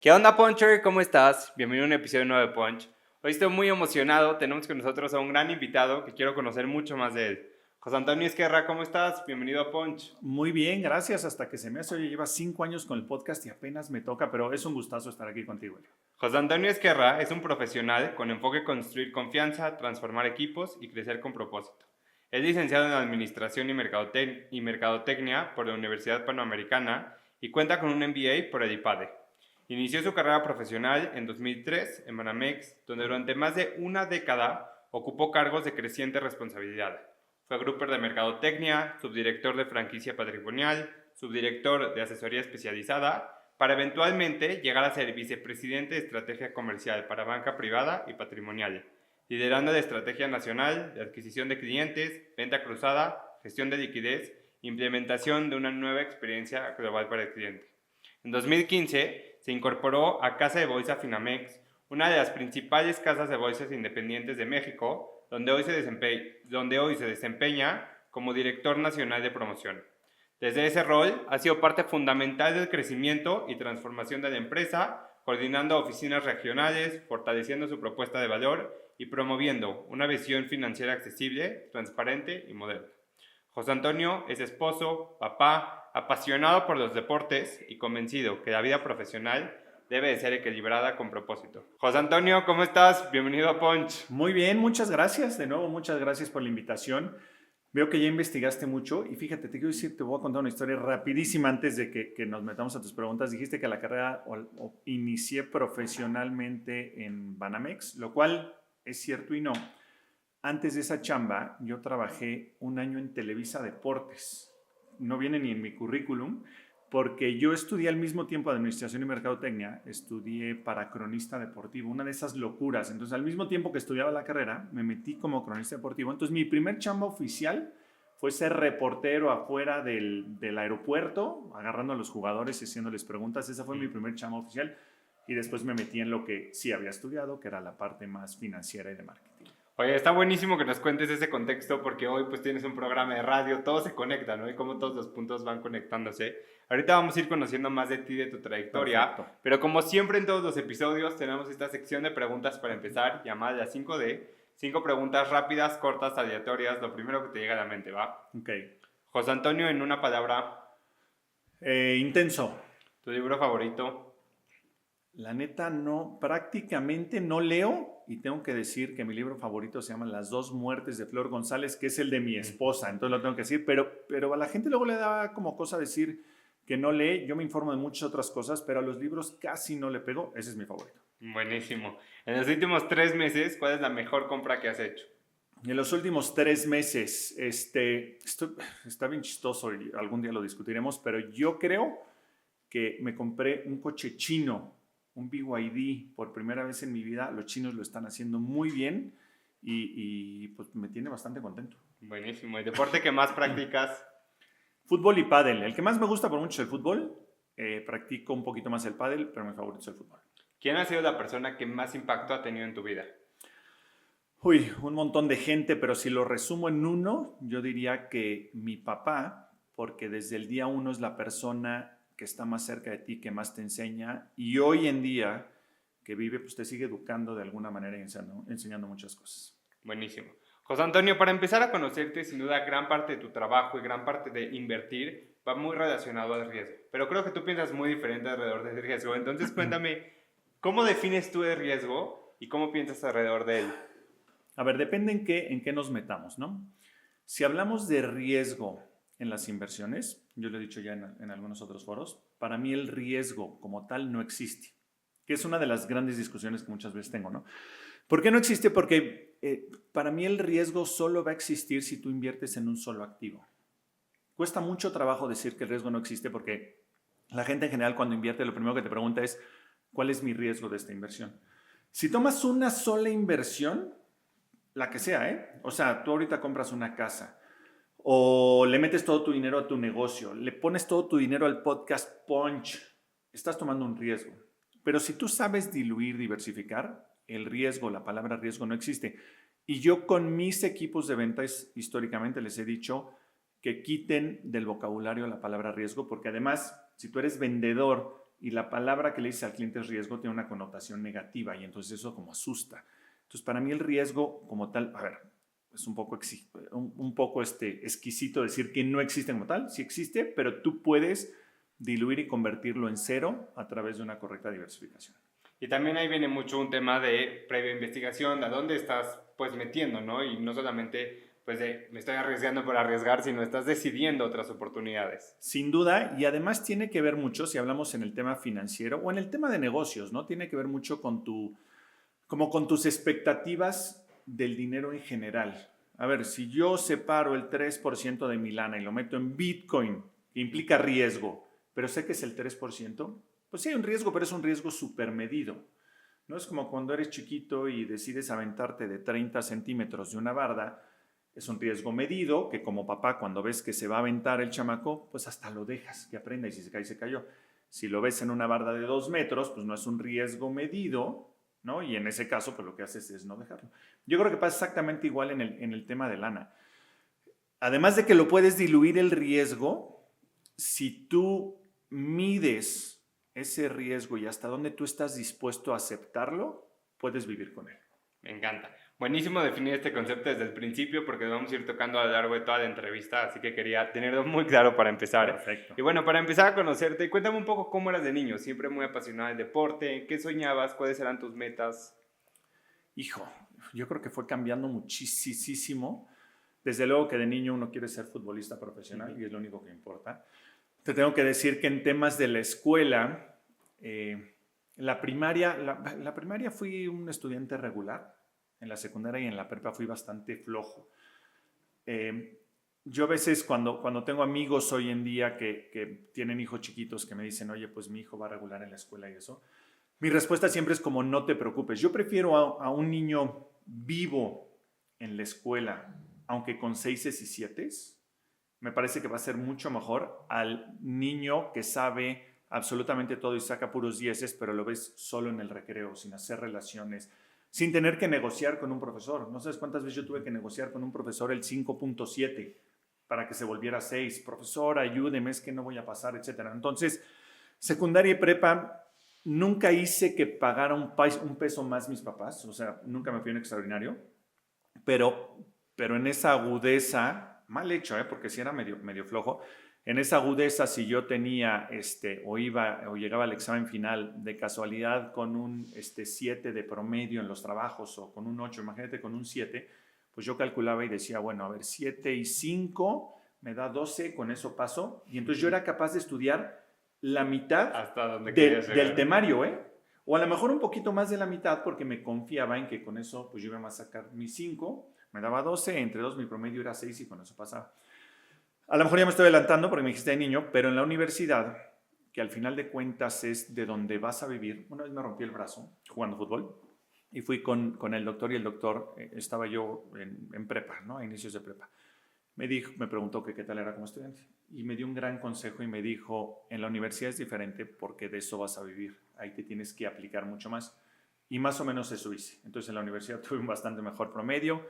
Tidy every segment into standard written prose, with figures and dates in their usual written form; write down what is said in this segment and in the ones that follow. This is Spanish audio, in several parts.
¿Qué onda, Puncher? ¿Cómo estás? Bienvenido a un episodio nuevo de Punch. Hoy estoy muy emocionado. Tenemos con nosotros a un gran invitado que quiero conocer mucho más de él. José Antonio Esquerra, ¿cómo estás? Bienvenido a Punch. Muy bien, gracias. Hasta que se me hace, oye, lleva 5 años con el podcast y apenas me toca, pero es un gustazo estar aquí contigo. José Antonio Esquerra es un profesional con enfoque en construir confianza, transformar equipos y crecer con propósito. Es licenciado en Administración y Mercadotecnia por la Universidad Panamericana y cuenta con un MBA por el IPADE. Inició su carrera profesional en 2003 en Banamex, donde durante más de una década ocupó cargos de creciente responsabilidad. Fue grupper de Mercadotecnia, subdirector de franquicia patrimonial, subdirector de asesoría especializada, para eventualmente llegar a ser vicepresidente de estrategia comercial para banca privada y patrimonial, liderando la estrategia nacional de adquisición de clientes, venta cruzada, gestión de liquidez, implementación de una nueva experiencia global para el cliente. En 2015 se incorporó a Casa de Bolsa Finamex, una de las principales casas de bolsas independientes de México, donde hoy se desempeña como director nacional de promoción. Desde ese rol ha sido parte fundamental del crecimiento y transformación de la empresa, coordinando oficinas regionales, fortaleciendo su propuesta de valor y promoviendo una visión financiera accesible, transparente y moderna. José Antonio es esposo, papá, apasionado por los deportes y convencido que la vida profesional debe de ser equilibrada con propósito. José Antonio, ¿cómo estás? Bienvenido a Punch. Muy bien, muchas gracias. De nuevo, muchas gracias por la invitación. Veo que ya investigaste mucho y fíjate, te quiero decir, te voy a contar una historia rapidísima antes de que nos metamos a tus preguntas. Dijiste que la carrera inicié profesionalmente en Banamex, lo cual es cierto y no. Antes de esa chamba, yo trabajé un año en Televisa Deportes. No viene ni en mi currículum, porque yo estudié al mismo tiempo Administración y Mercadotecnia, estudié para cronista deportivo, una de esas locuras. Entonces, al mismo tiempo que estudiaba la carrera, me metí como cronista deportivo. Entonces, mi primer chamba oficial fue ser reportero afuera del aeropuerto, agarrando a los jugadores y haciéndoles preguntas. Esa fue mi primer chamba oficial. Y después me metí en lo que sí había estudiado, que era la parte más financiera y de marketing. Oye, está buenísimo que nos cuentes ese contexto porque hoy pues tienes un programa de radio, todo se conecta, ¿no? Y cómo todos los puntos van conectándose. Ahorita vamos a ir conociendo más de ti, de tu trayectoria, Perfecto. pero como siempre en todos los episodios tenemos esta sección de preguntas para empezar, llamada la 5D. 5 preguntas rápidas, cortas, aleatorias, lo primero que te llega a la mente, ¿va? Ok. José Antonio, en una palabra, Intenso. tu libro favorito. La neta no, prácticamente no leo y tengo que decir que mi libro favorito se llama Las dos muertes de Flor González, que es el de mi esposa, entonces lo tengo que decir, pero a la gente luego le da como cosa decir que no lee, yo me informo de muchas otras cosas, pero a los libros casi no le pego, ese es mi favorito. Buenísimo. En los últimos 3 meses, ¿cuál es la mejor compra que has hecho? En los últimos 3 meses, esto está bien chistoso y algún día lo discutiremos, pero yo creo que me compré un coche chino, un BYD, por primera vez en mi vida. Los chinos lo están haciendo muy bien y pues me tiene bastante contento. Buenísimo. ¿El deporte que más practicas? Fútbol y pádel. El que más me gusta por mucho es el fútbol. Practico un poquito más el pádel, pero mi favorito es el fútbol. ¿Quién ha sido la persona que más impacto ha tenido en tu vida? Uy, un montón de gente, pero si lo resumo en uno, yo diría que mi papá, porque desde el día uno es la persona que está más cerca de ti, que más te enseña, y hoy en día que vive, pues te sigue educando de alguna manera y enseñando muchas cosas. Buenísimo. José Antonio, para empezar a conocerte, sin duda, gran parte de tu trabajo y gran parte de invertir va muy relacionado al riesgo. Pero creo que tú piensas muy diferente alrededor del riesgo. Entonces, cuéntame, ¿cómo defines tú el riesgo y cómo piensas alrededor de él? A ver, depende en qué nos metamos, ¿no? Si hablamos de riesgo en las inversiones, yo lo he dicho ya en algunos otros foros, para mí el riesgo como tal no existe, que es una de las grandes discusiones que muchas veces tengo, ¿no? ¿Por qué no existe? Porque para mí el riesgo solo va a existir si tú inviertes en un solo activo. Cuesta mucho trabajo decir que el riesgo no existe porque la gente en general cuando invierte lo primero que te pregunta es ¿cuál es mi riesgo de esta inversión? Si tomas una sola inversión, la que sea, ¿eh? O sea, tú ahorita compras una casa o le metes todo tu dinero a tu negocio, le pones todo tu dinero al podcast Punch, estás tomando un riesgo. Pero si tú sabes diluir, diversificar, el riesgo, la palabra riesgo no existe. Y yo con mis equipos de ventas históricamente les he dicho que quiten del vocabulario la palabra riesgo, porque además, si tú eres vendedor y la palabra que le dices al cliente es riesgo tiene una connotación negativa y entonces eso como asusta. Entonces para mí el riesgo como tal, a ver, es un poco, un poco exquisito decir que no existe como tal, sí existe, pero tú puedes diluir y convertirlo en cero a través de una correcta diversificación. Y también ahí viene mucho un tema de previa investigación, a dónde estás pues metiendo, ¿no? Y no solamente pues de me estoy arriesgando por arriesgar, sino estás decidiendo otras oportunidades. Sin duda, y además tiene que ver mucho, si hablamos en el tema financiero o en el tema de negocios, ¿no? Tiene que ver mucho con como con tus expectativas del dinero en general. A ver, si yo separo el 3% de mi lana y lo meto en Bitcoin, que implica riesgo, pero sé que es el 3%, pues sí hay un riesgo, pero es un riesgo supermedido. No es como cuando eres chiquito y decides aventarte de 30 centímetros de una barda, es un riesgo medido que como papá cuando ves que se va a aventar el chamaco, pues hasta lo dejas que aprenda y si se cae, se cayó. Si lo ves en una barda de 2 metros, pues no es un riesgo medido, ¿no? Y en ese caso, pues lo que haces es no dejarlo. Yo creo que pasa exactamente igual en el tema de lana. Además de que lo puedes diluir el riesgo, si tú mides ese riesgo y hasta dónde tú estás dispuesto a aceptarlo, puedes vivir con él. Me encanta. Buenísimo definir este concepto desde el principio porque lo vamos a ir tocando a lo largo de toda la entrevista, así que quería tenerlo muy claro para empezar. Perfecto. Y bueno, para empezar a conocerte, cuéntame un poco cómo eras de niño, siempre muy apasionado del deporte, qué soñabas, cuáles eran tus metas. Hijo, yo creo que fue cambiando muchísimo. Desde luego que de niño uno quiere ser futbolista profesional y es lo único que importa. Te tengo que decir que en temas de la escuela, la primaria fui un estudiante regular, en la secundaria y en la prepa fui bastante flojo. Yo a veces cuando tengo amigos hoy en día que tienen hijos chiquitos que me dicen, oye, pues mi hijo va regular en la escuela y eso, mi respuesta siempre es como no te preocupes. Yo prefiero a un niño vivo en la escuela, aunque con 6 y 7, me parece que va a ser mucho mejor al niño que sabe absolutamente todo y saca puros 10, pero lo ves solo en el recreo, sin hacer relaciones, sin tener que negociar con un profesor. No sabes cuántas veces yo tuve que negociar con un profesor el 5.7 para que se volviera 6. Profesor, ayúdeme, es que no voy a pasar, etc. Entonces, secundaria y prepa, nunca hice que pagara un peso más mis papás, o sea, nunca me fui un extraordinario, pero en esa agudeza, mal hecho, porque sí era medio flojo, en esa agudeza si yo tenía o llegaba al examen final de casualidad con un 7 de promedio en los trabajos o con un 8, imagínate con un 7, pues yo calculaba y decía, bueno, a ver, 7 y 5 me da 12, con eso paso, y entonces yo era capaz de estudiar la mitad Hasta donde del temario, o a lo mejor un poquito más de la mitad porque me confiaba en que con eso pues yo iba a sacar mis 5, me daba 12, entre 2 mi promedio era 6 y con eso pasaba. A lo mejor ya me estoy adelantando porque me dijiste de niño, pero en la universidad, que al final de cuentas es de donde vas a vivir, una vez me rompí el brazo jugando fútbol y fui con el doctor y el doctor, estaba yo en prepa, ¿no? A inicios de prepa. Me preguntó que qué tal era como estudiante y me dio un gran consejo y me dijo, en la universidad es diferente porque de eso vas a vivir, ahí te tienes que aplicar mucho más. Y más o menos eso hice. Entonces en la universidad tuve un bastante mejor promedio,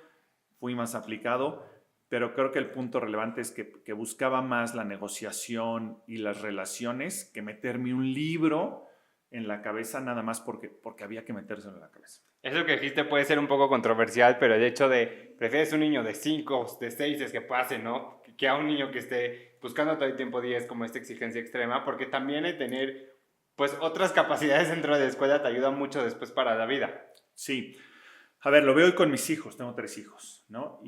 fui más aplicado, pero creo que el punto relevante es que buscaba más la negociación y las relaciones que meterme un libro en la cabeza nada más porque había que metérselo en la cabeza. Eso que dijiste puede ser un poco controversial, pero el hecho de prefieres un niño de 5, de 6 es que pase, ¿no? Que a un niño que esté buscando todo el tiempo 10 como esta exigencia extrema, porque también el tener pues otras capacidades dentro de la escuela te ayuda mucho después para la vida. Sí. A ver, lo veo hoy con mis hijos, tengo 3 hijos, ¿no?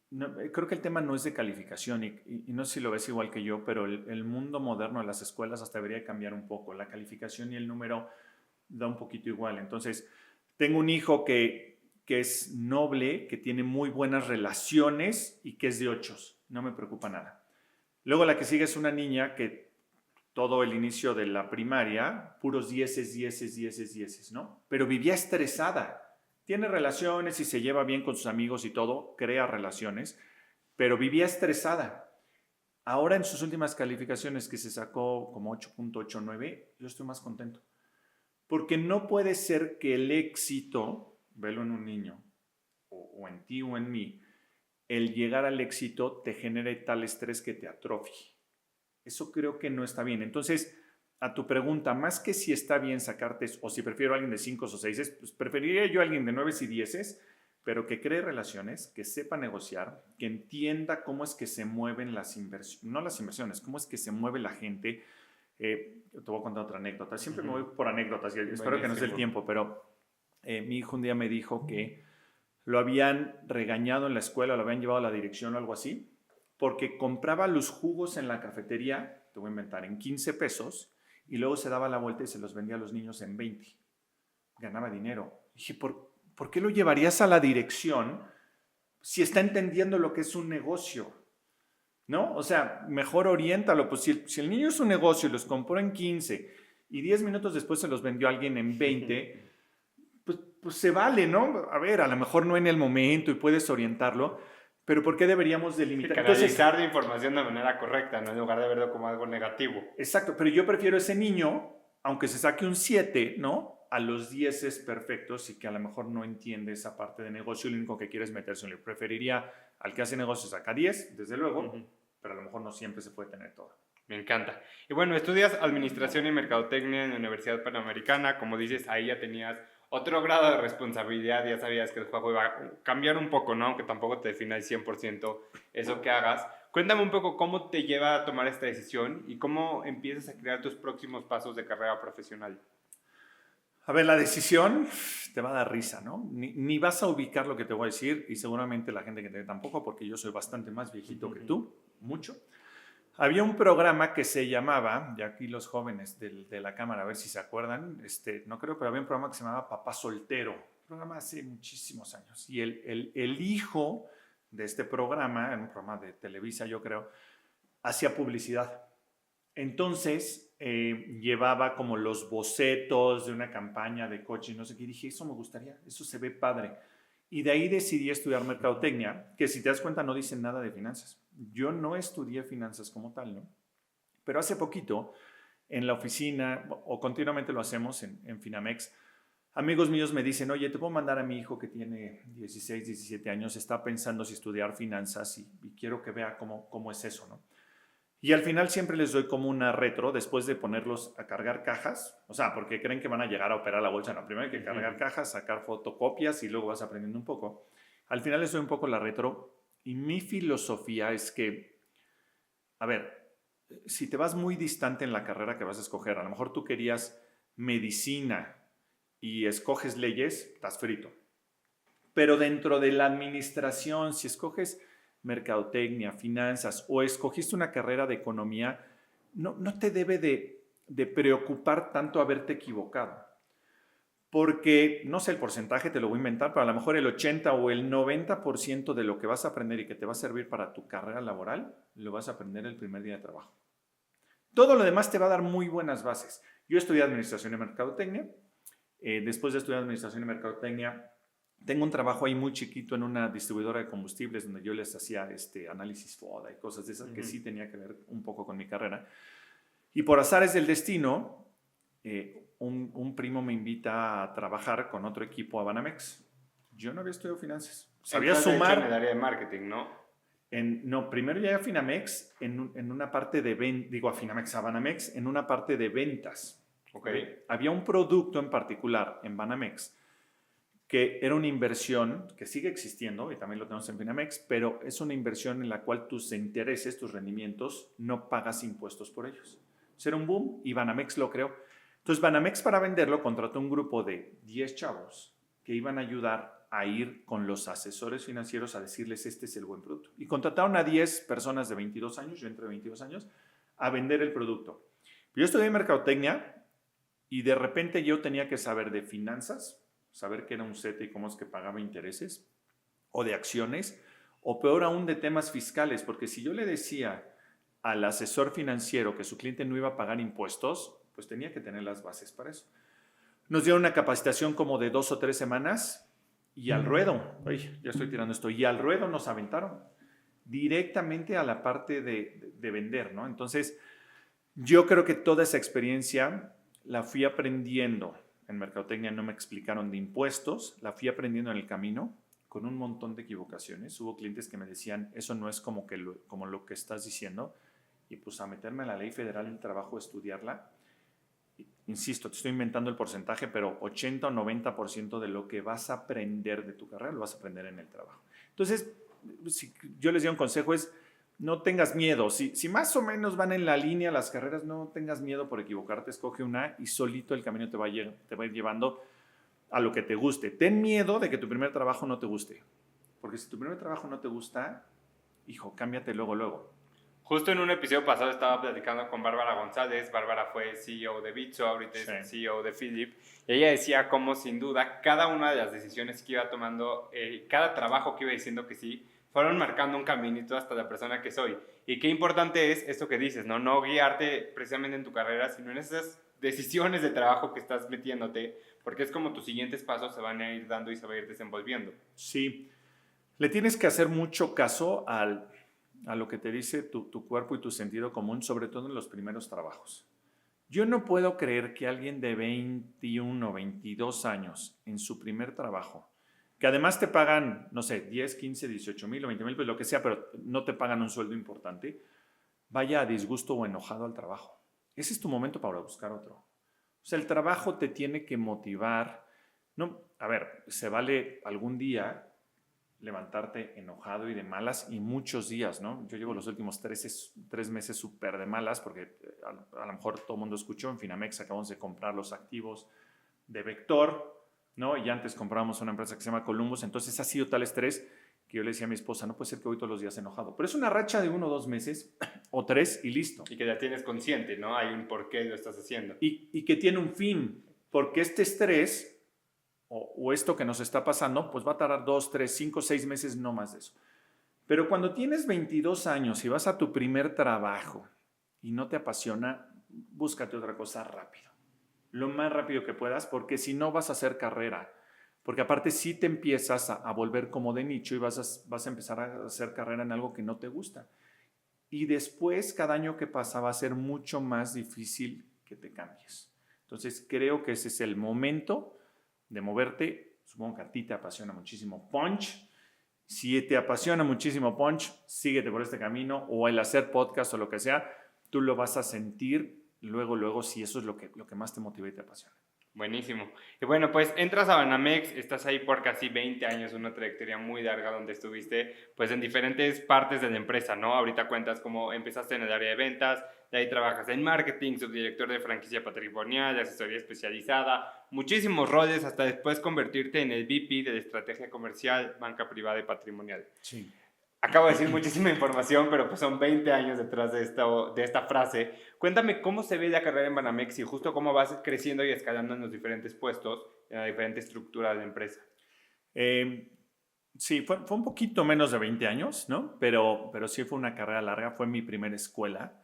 No, creo que el tema no es de calificación y no sé si lo ves igual que yo, pero el mundo moderno de las escuelas hasta debería cambiar un poco. La calificación y el número da un poquito igual. Entonces, tengo un hijo que es noble, que tiene muy buenas relaciones y que es de 8. No me preocupa nada. Luego la que sigue es una niña que todo el inicio de la primaria, puros 10, ¿no? Pero vivía estresada. Tiene relaciones y se lleva bien con sus amigos y todo, crea relaciones, pero vivía estresada. Ahora en sus últimas calificaciones que se sacó como 8.89, yo estoy más contento. Porque no puede ser que el éxito, velo en un niño, o en ti o en mí, el llegar al éxito te genere tal estrés que te atrofie. Eso creo que no está bien. Entonces, a tu pregunta, más que si está bien sacarte o si prefiero a alguien de 5 o 6, pues preferiría yo a alguien de 9 y 10, pero que cree relaciones, que sepa negociar, que entienda cómo es que se mueven las inversiones, no las inversiones, cómo es que se mueve la gente. Te voy a contar otra anécdota. Siempre me voy por anécdotas y espero que no sea el tiempo, pero mi hijo un día me dijo que lo habían regañado en la escuela, lo habían llevado a la dirección o algo así, porque compraba los jugos en la cafetería, te voy a inventar, en 15 pesos, y luego se daba la vuelta y se los vendía a los niños en 20. Ganaba dinero. Dije, ¿por qué lo llevarías a la dirección si está entendiendo lo que es un negocio? ¿No? O sea, mejor oriéntalo. Pues si el niño es un negocio y los compró en 15 y 10 minutos después se los vendió a alguien en 20, pues se vale, ¿no? A ver, a lo mejor no en el momento y puedes orientarlo, pero ¿por qué deberíamos delimitar? Canalizar de información de manera correcta, ¿no? En lugar de verlo como algo negativo. Exacto, pero yo prefiero ese niño, aunque se saque un 7, ¿no? A los 10 perfectos y que a lo mejor no entiende esa parte de negocio, lo único que quiere es meterse en él. Preferiría al que hace negocios saca 10, desde luego, pero a lo mejor no siempre se puede tener todo. Me encanta. Y bueno, estudias Administración y Mercadotecnia en la Universidad Panamericana. Como dices, ahí ya tenías otro grado de responsabilidad, ya sabías que el juego iba a cambiar un poco, ¿no? Aunque tampoco te defina al 100% eso que hagas. Cuéntame un poco cómo te lleva a tomar esta decisión y cómo empiezas a crear tus próximos pasos de carrera profesional. A ver, la decisión te va a dar risa, ¿no? Ni vas a ubicar lo que te voy a decir y seguramente la gente que te ve tampoco, porque yo soy bastante más viejito que tú, mucho. Había un programa que se llamaba, y aquí los jóvenes de la cámara, a ver si se acuerdan, no creo, pero había un programa que se llamaba Papá Soltero, un programa hace muchísimos años. Y el hijo de este programa, en un programa de Televisa yo creo, hacía publicidad. Entonces llevaba como los bocetos de una campaña de coche y no sé qué, y dije, eso me gustaría, eso se ve padre. Y de ahí decidí estudiar mercadotecnia, que si te das cuenta no dicen nada de finanzas. Yo no estudié finanzas como tal, ¿no? Pero hace poquito, en la oficina, o continuamente lo hacemos en Finamex, amigos míos me dicen, oye, te puedo mandar a mi hijo que tiene 16, 17 años, está pensando si estudiar finanzas y quiero que vea cómo es eso, ¿no? Y al final siempre les doy como una retro después de ponerlos a cargar cajas, o sea, porque creen que van a llegar a operar la bolsa. No, primero hay que cargar cajas, sacar fotocopias y luego vas aprendiendo un poco. Al final les doy un poco la retro y mi filosofía es que, a ver, si te vas muy distante en la carrera que vas a escoger, a lo mejor tú querías medicina y escoges leyes, estás frito. Pero dentro de la administración, si escoges mercadotecnia, finanzas o escogiste una carrera de economía, no te debe de preocupar tanto haberte equivocado. Porque, no sé el porcentaje, te lo voy a inventar, pero a lo mejor el 80 o el 90% de lo que vas a aprender y que te va a servir para tu carrera laboral, lo vas a aprender el primer día de trabajo. Todo lo demás te va a dar muy buenas bases. Yo estudié Administración y Mercadotecnia. Después de estudiar Administración y Mercadotecnia, tengo un trabajo ahí muy chiquito en una distribuidora de combustibles donde yo les hacía análisis FODA y cosas de esas que sí tenía que ver un poco con mi carrera. Y por azares del destino, un primo me invita a trabajar con otro equipo a Banamex. Yo no había estudiado finanzas. Sabía sumar. En el área de marketing, ¿no? No, primero llegué a Finamex en una parte de ventas, a Banamex en una parte de ventas. Okay. Había un producto en particular en Banamex que era una inversión que sigue existiendo y también lo tenemos en Finamex, pero es una inversión en la cual tus intereses, tus rendimientos, no pagas impuestos por ellos. Era un boom y Banamex lo creó. Entonces Banamex para venderlo contrató un grupo de 10 chavos que iban a ayudar a ir con los asesores financieros a decirles este es el buen producto. Y contrataron a 10 personas de 22 años, yo entre 22 años, a vender el producto. Yo estudié mercadotecnia y de repente yo tenía que saber de finanzas, saber qué era un CETE y cómo es que pagaba intereses, o de acciones, o peor aún de temas fiscales, porque si yo le decía al asesor financiero que su cliente no iba a pagar impuestos, pues tenía que tener las bases para eso. Nos dieron una capacitación como de 2 o 3 semanas y al ruedo, ya estoy tirando esto, y al ruedo nos aventaron directamente a la parte de vender, ¿no? Entonces, yo creo que toda esa experiencia la fui aprendiendo. En mercadotecnia no me explicaron de impuestos, la fui aprendiendo en el camino con un montón de equivocaciones. Hubo clientes que me decían, eso no es como lo que estás diciendo, y pues a meterme a la Ley Federal del Trabajo a estudiarla. insisto, te estoy inventando el porcentaje, pero 80 o 90% de lo que vas a aprender de tu carrera lo vas a aprender en el trabajo. Entonces, si yo les doy un consejo es, no tengas miedo. Si más o menos van en la línea las carreras, no tengas miedo por equivocarte, escoge una y solito el camino te va a ir llevando a lo que te guste. Ten miedo de que tu primer trabajo no te guste, porque si tu primer trabajo no te gusta, hijo, cámbiate luego, luego. Justo en un episodio pasado estaba platicando con Bárbara González. Bárbara fue CEO de Bitso, ahorita es CEO de Philip. Y ella decía cómo, sin duda, cada una de las decisiones que iba tomando, cada trabajo que iba diciendo que sí, fueron marcando un caminito hasta la persona que soy. Y qué importante es esto que dices, ¿no? No guiarte precisamente en tu carrera, sino en esas decisiones de trabajo que estás metiéndote, porque es como tus siguientes pasos se van a ir dando y se va a ir desenvolviendo. Sí, le tienes que hacer mucho caso a lo que te dice tu cuerpo y tu sentido común, sobre todo en los primeros trabajos. Yo no puedo creer que alguien de 21 o 22 años en su primer trabajo, que además te pagan, no sé, 10, 15, 18 mil o 20 mil, pues lo que sea, pero no te pagan un sueldo importante, vaya a disgusto o enojado al trabajo. Ese es tu momento para buscar otro. O sea, el trabajo te tiene que motivar. No, a ver, se vale algún día levantarte enojado y de malas y muchos días, ¿no? Yo llevo los últimos 3 meses súper de malas porque a lo mejor todo el mundo escuchó, en Finamex acabamos de comprar los activos de Vector, ¿no? Y antes comprábamos una empresa que se llama Columbus, entonces ha sido tal estrés que yo le decía a mi esposa, no puede ser que hoy todos los días enojado, pero es una racha de 1 o 2 meses o 3 y listo. Y que ya tienes consciente, ¿no? Hay un por qué lo estás haciendo. Y que tiene un fin, porque este estrés o esto que nos está pasando, pues va a tardar 2, 3, 5, 6 meses, no más de eso. Pero cuando tienes 22 años y vas a tu primer trabajo y no te apasiona, búscate otra cosa rápido. Lo más rápido que puedas, porque si no vas a hacer carrera. Porque aparte sí te empiezas a volver como de nicho y vas a empezar a hacer carrera en algo que no te gusta. Y después, cada año que pasa, va a ser mucho más difícil que te cambies. Entonces, creo que ese es el momento de moverte. Supongo que a ti te apasiona muchísimo Punch. Si te apasiona muchísimo Punch, síguete por este camino o el hacer podcast o lo que sea, tú lo vas a sentir luego, si eso es lo que más te motiva y te apasiona. Buenísimo. Y bueno, pues entras a Banamex, estás ahí por casi 20 años, una trayectoria muy larga donde estuviste pues en diferentes partes de la empresa, ¿no? Ahorita cuentas cómo empezaste en el área de ventas, de ahí trabajas en marketing, subdirector de franquicia patrimonial, de asesoría especializada, muchísimos roles hasta después convertirte en el VP de estrategia comercial, banca privada y patrimonial. Sí. Acabo de decir muchísima información, pero pues son 20 años detrás de esta frase. Cuéntame cómo se ve la carrera en Banamex y justo cómo vas creciendo y escalando en los diferentes puestos, en la diferente estructura de la empresa. Sí, fue un poquito menos de 20 años, ¿no? Pero sí fue una carrera larga, fue mi primera escuela.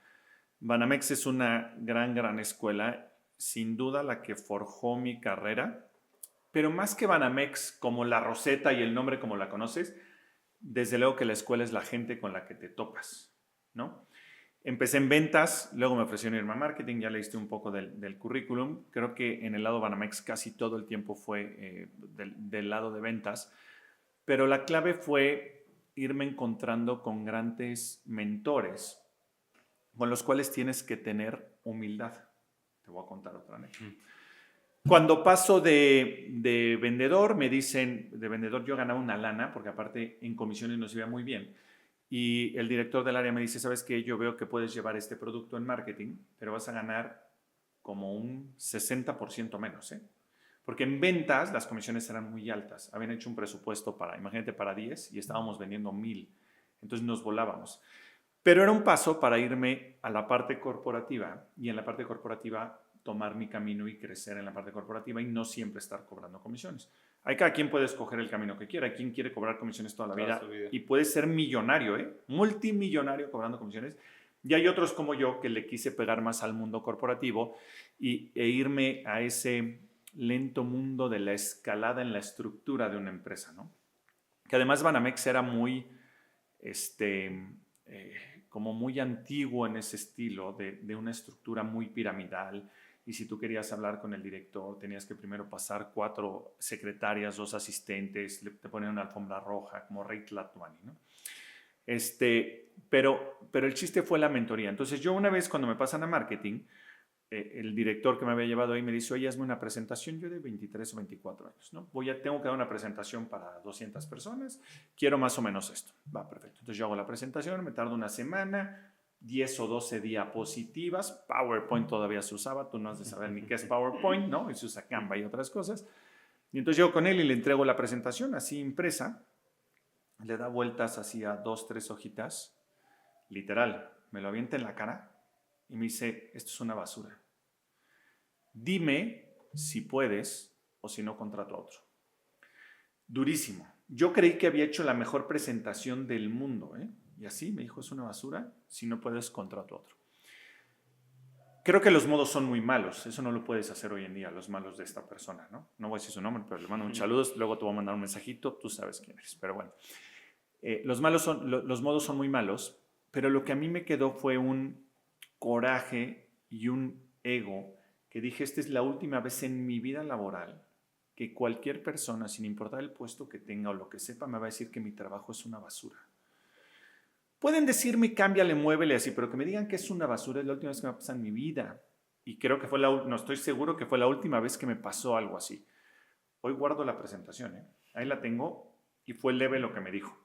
Banamex es una gran escuela, sin duda la que forjó mi carrera, pero más que Banamex como la Roseta y el nombre como la conoces, desde luego que la escuela es la gente con la que te topas, ¿no? Empecé en ventas, luego me ofrecieron irme a marketing, ya leíste un poco del currículum. Creo que en el lado Banamex casi todo el tiempo fue del lado de ventas, pero la clave fue irme encontrando con grandes mentores con los cuales tienes que tener humildad. Te voy a contar otra anécdota. Cuando paso de vendedor, me dicen, de vendedor yo ganaba una lana, porque aparte en comisiones nos iba muy bien. Y el director del área me dice, ¿sabes qué? Yo veo que puedes llevar este producto en marketing, pero vas a ganar como un 60% menos, ¿eh? Porque en ventas las comisiones eran muy altas. Habían hecho un presupuesto imagínate, para 10 y estábamos vendiendo 1000. Entonces nos volábamos. Pero era un paso para irme a la parte corporativa y en la parte corporativa tomar mi camino y crecer en la parte corporativa y no siempre estar cobrando comisiones. Hay cada quien puede escoger el camino que quiera. Hay quien quiere cobrar comisiones toda la vida y puede ser millonario, multimillonario cobrando comisiones. Y hay otros como yo que le quise pegar más al mundo corporativo e irme a ese lento mundo de la escalada en la estructura de una empresa, ¿no? Que además Banamex era muy, como muy antiguo en ese estilo de una estructura muy piramidal. Y si tú querías hablar con el director, tenías que primero pasar 4 secretarias, 2 asistentes, te ponían una alfombra roja, como Rey Tlatuani, ¿no? Pero el chiste fue la mentoría. Entonces yo una vez cuando me pasan a marketing, el director que me había llevado ahí me dice, oye, hazme una presentación, yo de 23 o 24 años, ¿no? Tengo que dar una presentación para 200 personas, quiero más o menos esto. Va, perfecto. Entonces yo hago la presentación, me tardo una semana, 10 o 12 diapositivas, PowerPoint todavía se usaba, tú no has de saber ni qué es PowerPoint, ¿no? Y se usa Canva y otras cosas. Y entonces llego con él y le entrego la presentación así impresa, le da vueltas así a 2, 3 hojitas, literal, me lo avienta en la cara y me dice, esto es una basura. Dime si puedes o si no contrato a otro. Durísimo. Yo creí que había hecho la mejor presentación del mundo, ¿eh? Y así me dijo, es una basura, si no puedes contrato a otro. Creo que los modos son muy malos, eso no lo puedes hacer hoy en día, los malos de esta persona, ¿no? No voy a decir su nombre, pero le mando muchos saludos, luego te voy a mandar un mensajito, tú sabes quién eres, pero bueno. Los modos son muy malos, pero lo que a mí me quedó fue un coraje y un ego que dije, esta es la última vez en mi vida laboral que cualquier persona, sin importar el puesto que tenga o lo que sepa, me va a decir que mi trabajo es una basura. Pueden decirme, cámbiale, muévele así, pero que me digan que es una basura es la última vez que me pasa en mi vida. Y creo que no estoy seguro que fue la última vez que me pasó algo así. Hoy guardo la presentación, ¿eh? Ahí la tengo y fue leve lo que me dijo.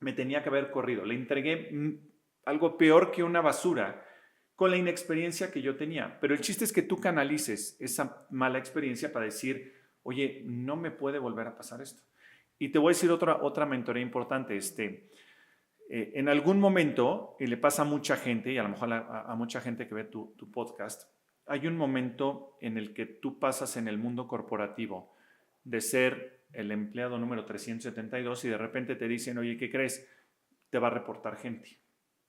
Me tenía que haber corrido. Le entregué algo peor que una basura con la inexperiencia que yo tenía. Pero el chiste es que tú canalices esa mala experiencia para decir, oye, no me puede volver a pasar esto. Y te voy a decir otra mentoría importante. En algún momento, y le pasa a mucha gente, y a lo mejor a mucha gente que ve tu podcast, hay un momento en el que tú pasas en el mundo corporativo de ser el empleado número 372 y de repente te dicen, oye, ¿qué crees? Te va a reportar gente.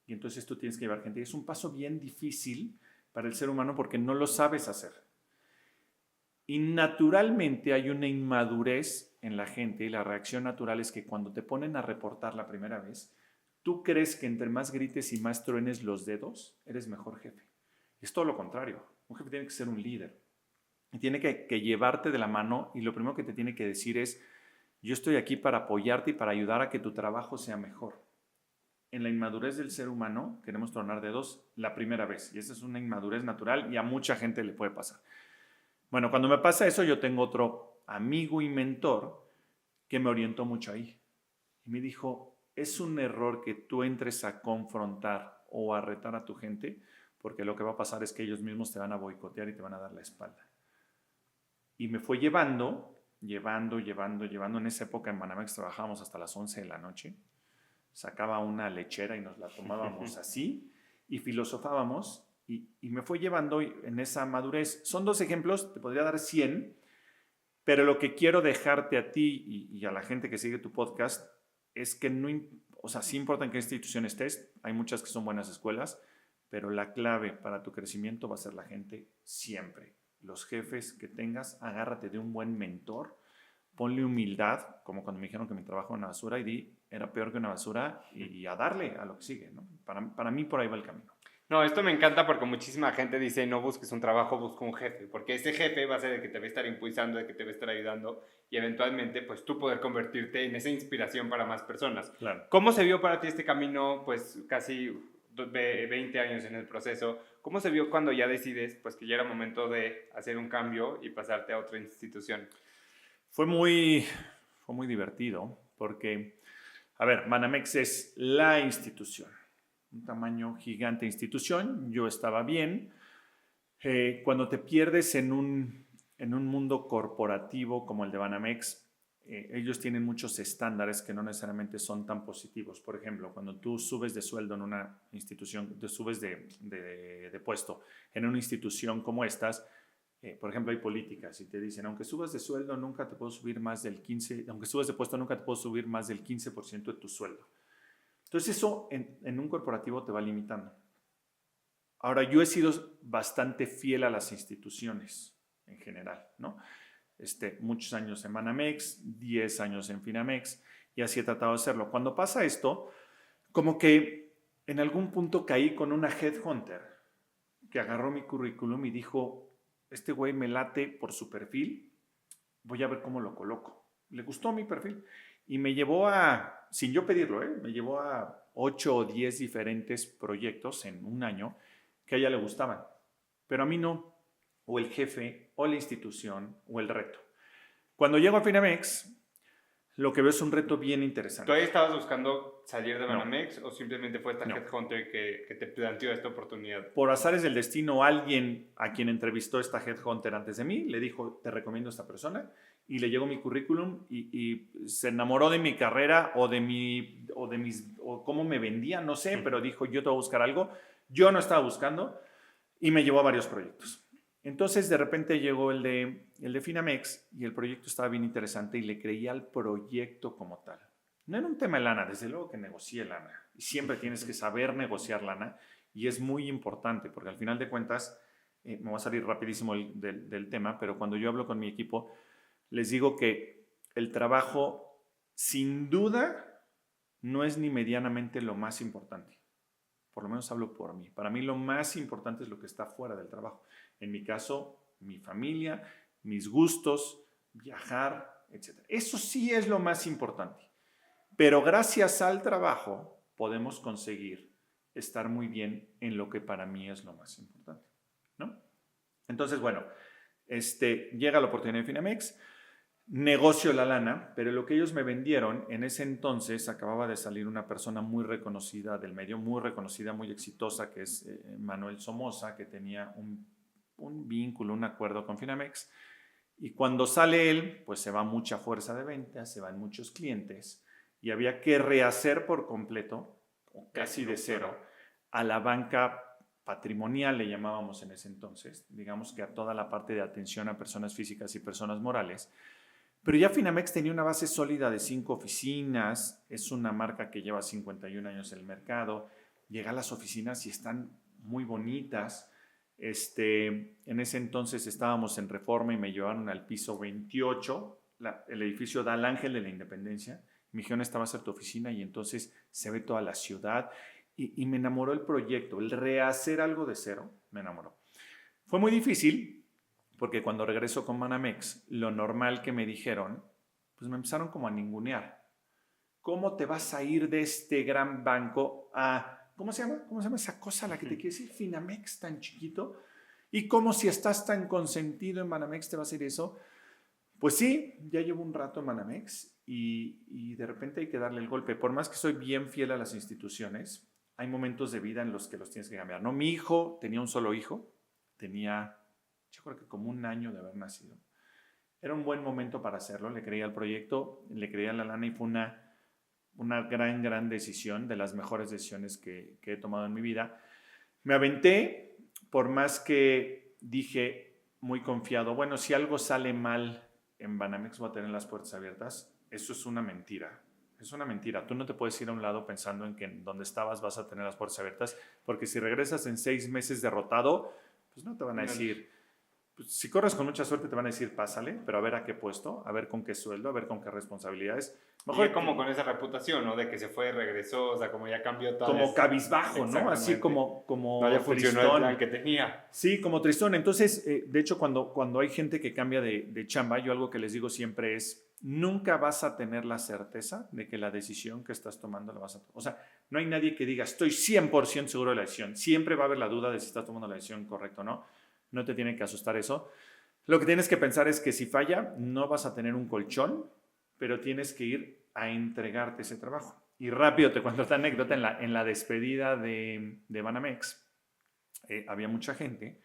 Y entonces tú tienes que llevar gente. Y es un paso bien difícil para el ser humano porque no lo sabes hacer. Y naturalmente hay una inmadurez en la gente y la reacción natural es que cuando te ponen a reportar la primera vez, tú crees que entre más grites y más truenes los dedos, eres mejor jefe. Es todo lo contrario. Un jefe tiene que ser un líder. Y tiene que llevarte de la mano y lo primero que te tiene que decir es, yo estoy aquí para apoyarte y para ayudar a que tu trabajo sea mejor. En la inmadurez del ser humano queremos tronar dedos la primera vez y esa es una inmadurez natural y a mucha gente le puede pasar. Bueno, cuando me pasa eso yo tengo otro amigo y mentor que me orientó mucho ahí y me dijo, es un error que tú entres a confrontar o a retar a tu gente porque lo que va a pasar es que ellos mismos te van a boicotear y te van a dar la espalda. Y me fue llevando. En esa época en Banamex trabajábamos hasta las 11 de la noche. Sacaba una lechera y nos la tomábamos así y filosofábamos y me fue llevando en esa madurez. Son 2 ejemplos, te podría dar 100, pero lo que quiero dejarte a ti y a la gente que sigue tu podcast es que sí importa en qué institución estés, hay muchas que son buenas escuelas, pero la clave para tu crecimiento va a ser la gente siempre. Los jefes que tengas, agárrate de un buen mentor, ponle humildad, como cuando me dijeron que mi trabajo era una basura y era peor que una basura y a darle a lo que sigue, ¿no? Para mí por ahí va el camino. No, esto me encanta porque muchísima gente dice no busques un trabajo, busca un jefe, porque ese jefe va a ser el que te va a estar impulsando, el que te va a estar ayudando y eventualmente pues tú poder convertirte en esa inspiración para más personas. Claro. ¿Cómo se vio para ti este camino, pues casi 20 años en el proceso? ¿Cómo se vio cuando ya decides pues que ya era momento de hacer un cambio y pasarte a otra institución? Fue muy divertido porque, a ver, Banamex es la institución, un tamaño gigante de institución, yo estaba bien. Cuando te pierdes en un mundo corporativo como el de Banamex, ellos tienen muchos estándares que no necesariamente son tan positivos. Por ejemplo, cuando tú subes de sueldo en una institución, te subes de puesto en una institución como estas, por ejemplo, hay políticas y te dicen, aunque subas de sueldo, nunca te puedo subir más del 15%, aunque subas de puesto, nunca te puedo subir más del 15% de tu sueldo. Entonces eso en un corporativo te va limitando. Ahora, yo he sido bastante fiel a las instituciones en general, ¿no? Muchos años en Banamex, 10 años en Finamex, y así he tratado de hacerlo. Cuando pasa esto, como que en algún punto caí con una headhunter que agarró mi currículum y dijo, este güey me late por su perfil, voy a ver cómo lo coloco. Le gustó mi perfil y me llevó sin yo pedirlo, me llevó a 8 o 10 diferentes proyectos en un año que a ella le gustaban. pero a mí no, o el jefe, o la institución, o el reto. Cuando llego a Finamex, lo que veo es un reto bien interesante. ¿Tú ahí estabas buscando salir de No. Banamex o simplemente fue esta No. Headhunter que te planteó esta oportunidad? Por azares del destino, alguien a quien entrevistó esta Headhunter antes de mí le dijo, te recomiendo a esta persona, y le llegó mi currículum y se enamoró de mi carrera o o cómo me vendía, no sé, pero dijo, yo te voy a buscar algo. Yo no estaba buscando y me llevó a varios proyectos. Entonces, de repente llegó el de Finamex y el proyecto estaba bien interesante y le creía al proyecto como tal. No era un tema de lana, desde luego que negocié lana. Y siempre tienes que saber negociar lana y es muy importante porque al final de cuentas, me voy a salir rapidísimo del tema, pero cuando yo hablo con mi equipo, les digo que el trabajo, sin duda, no es ni medianamente lo más importante. Por lo menos hablo por mí. Para mí lo más importante es lo que está fuera del trabajo. En mi caso, mi familia, mis gustos, viajar, etc. Eso sí es lo más importante. Pero gracias al trabajo podemos conseguir estar muy bien en lo que para mí es lo más importante, ¿no? Entonces, bueno, llega la oportunidad de Finamex, negocio la lana, pero lo que ellos me vendieron, en ese entonces acababa de salir una persona muy reconocida del medio, muy reconocida, muy exitosa, que es Manuel Somoza, que tenía un vínculo, un acuerdo con Finamex. Y cuando sale él, pues se va mucha fuerza de ventas, se van muchos clientes y había que rehacer por completo, o casi de cero, a la banca patrimonial, le llamábamos en ese entonces, digamos que a toda la parte de atención a personas físicas y personas morales. Pero ya Finamex tenía una base sólida de 5 oficinas, es una marca que lleva 51 años en el mercado, llega a las oficinas y están muy bonitas. En ese entonces estábamos en Reforma y me llevaron al piso 28, el edificio da al Ángel de la Independencia. Me dijeron, esta va a ser tu oficina y entonces se ve toda la ciudad y me enamoró el proyecto, el rehacer algo de cero, me enamoró. Fue muy difícil porque cuando regreso con Banamex, lo normal que me dijeron, pues me empezaron como a ningunear. ¿Cómo te vas a ir de este gran banco a... ¿Cómo se llama? ¿Cómo se llama esa cosa a la que te quiere decir? Finamex tan chiquito. ¿Y cómo si estás tan consentido en Banamex te vas a ir eso? Pues sí, ya llevo un rato en Banamex y de repente hay que darle el golpe. Por más que soy bien fiel a las instituciones, hay momentos de vida en los que los tienes que cambiar, ¿no? Mi hijo tenía un solo hijo, tenía, yo creo que como un año de haber nacido. Era un buen momento para hacerlo, le creía al proyecto, le creía a la lana y fue una gran decisión, de las mejores decisiones que he tomado en mi vida. Me aventé, por más que dije muy confiado, bueno, si algo sale mal en Banamex voy a tener las puertas abiertas. Eso es una mentira. Es una mentira. Tú no te puedes ir a un lado pensando en que donde estabas vas a tener las puertas abiertas, porque si regresas en 6 meses derrotado, pues no te van a decir... Pues, si corres con mucha suerte te van a decir pásale, pero a ver a qué puesto, a ver con qué sueldo, a ver con qué responsabilidades. Mejor como con esa reputación, ¿no? De que se fue, regresó, o sea, como ya cambió todo. Como cabizbajo, ¿no? Así como no ya funcionó el plan que tenía. Sí, como tristón. Entonces, de hecho, cuando hay gente que cambia de chamba, yo algo que les digo siempre es, nunca vas a tener la certeza de que la decisión que estás tomando la vas a tomar. O sea, no hay nadie que diga, estoy 100% seguro de la decisión. Siempre va a haber la duda de si estás tomando la decisión correcta o no. No te tiene que asustar eso. Lo que tienes que pensar es que si falla, no vas a tener un colchón, pero tienes que ir a entregarte ese trabajo. Y rápido te cuento esta anécdota. En la despedida de Banamex, había mucha gente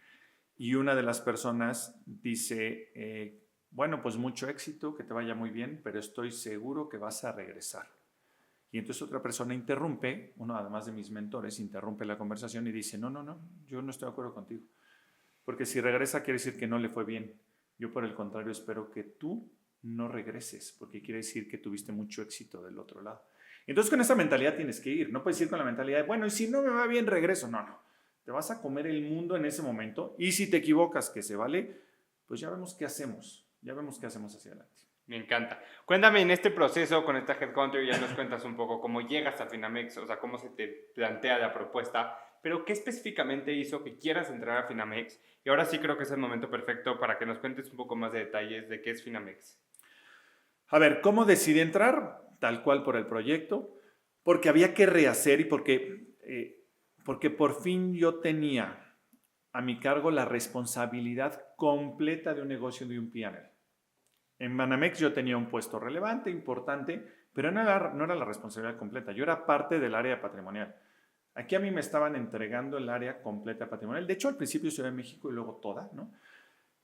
y una de las personas dice, bueno, pues mucho éxito, que te vaya muy bien, pero estoy seguro que vas a regresar. Y entonces otra persona interrumpe, uno además de mis mentores, interrumpe la conversación y dice, no, yo no estoy de acuerdo contigo. Porque si regresa quiere decir que no le fue bien. Yo por el contrario espero que tú no regreses, porque quiere decir que tuviste mucho éxito del otro lado. Entonces con esa mentalidad tienes que ir. No puedes ir con la mentalidad de, bueno, y si no me va bien, regreso. No. Te vas a comer el mundo en ese momento. Y si te equivocas, que se vale, pues ya vemos qué hacemos. Ya vemos qué hacemos hacia adelante. Me encanta. Cuéntame en este proceso con esta Headhunter, ya nos cuentas un poco cómo llegas a Finamex, o sea, cómo se te plantea la propuesta, pero ¿qué específicamente hizo que quieras entrar a Finamex? Y ahora sí creo que es el momento perfecto para que nos cuentes un poco más de detalles de qué es Finamex. A ver, ¿cómo decidí entrar? Tal cual por el proyecto, porque había que rehacer y porque por fin yo tenía a mi cargo la responsabilidad completa de un negocio de un P&L. En Banamex yo tenía un puesto relevante, importante, pero no era la responsabilidad completa. Yo era parte del área patrimonial. Aquí a mí me estaban entregando el área completa patrimonial. De hecho, al principio Ciudad de México y luego toda, ¿no?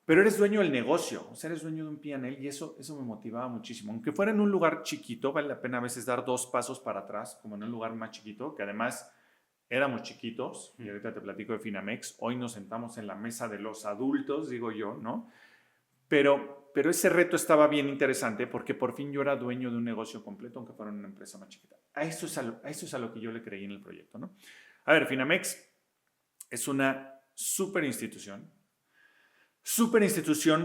Pero eres dueño del negocio, o sea, eres dueño de un P&L y eso me motivaba muchísimo. Aunque fuera en un lugar chiquito, vale la pena a veces dar 2 pasos para atrás, como en un lugar más chiquito, que además éramos chiquitos, y ahorita te platico de Finamex, hoy nos sentamos en la mesa de los adultos, digo yo, ¿no? Pero ese reto estaba bien interesante porque por fin yo era dueño de un negocio completo, aunque fuera una empresa más chiquita. A eso es a lo que yo le creí en el proyecto, ¿no? A ver, Finamex es una súper institución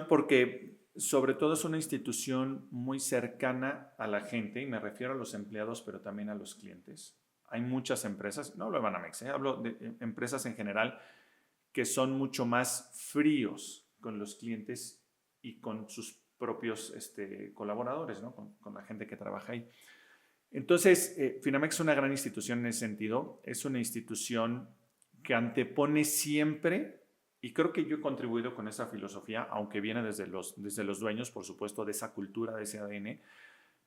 porque sobre todo es una institución muy cercana a la gente, y me refiero a los empleados, pero también a los clientes. Hay muchas empresas, no hablo de Banamex, hablo de empresas en general que son mucho más fríos con los clientes y con sus propios colaboradores, ¿no? Con la gente que trabaja ahí. Entonces, Finamex es una gran institución en ese sentido. Es una institución que antepone siempre, y creo que yo he contribuido con esa filosofía, aunque viene desde los dueños, por supuesto, de esa cultura, de ese ADN,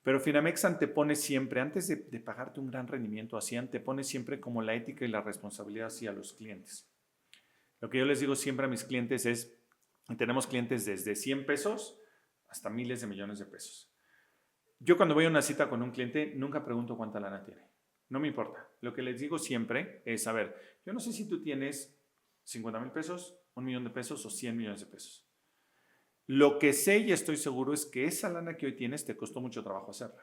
pero Finamex antepone siempre, antes de pagarte un gran rendimiento así, antepone siempre como la ética y la responsabilidad hacia los clientes. Lo que yo les digo siempre a mis clientes es, tenemos clientes desde 100 pesos hasta miles de millones de pesos. Yo cuando voy a una cita con un cliente nunca pregunto cuánta lana tiene. No me importa. Lo que les digo siempre es, a ver, yo no sé si tú tienes 50,000 pesos, 1,000,000 de pesos o 100 millones de pesos. Lo que sé y estoy seguro es que esa lana que hoy tienes te costó mucho trabajo hacerla.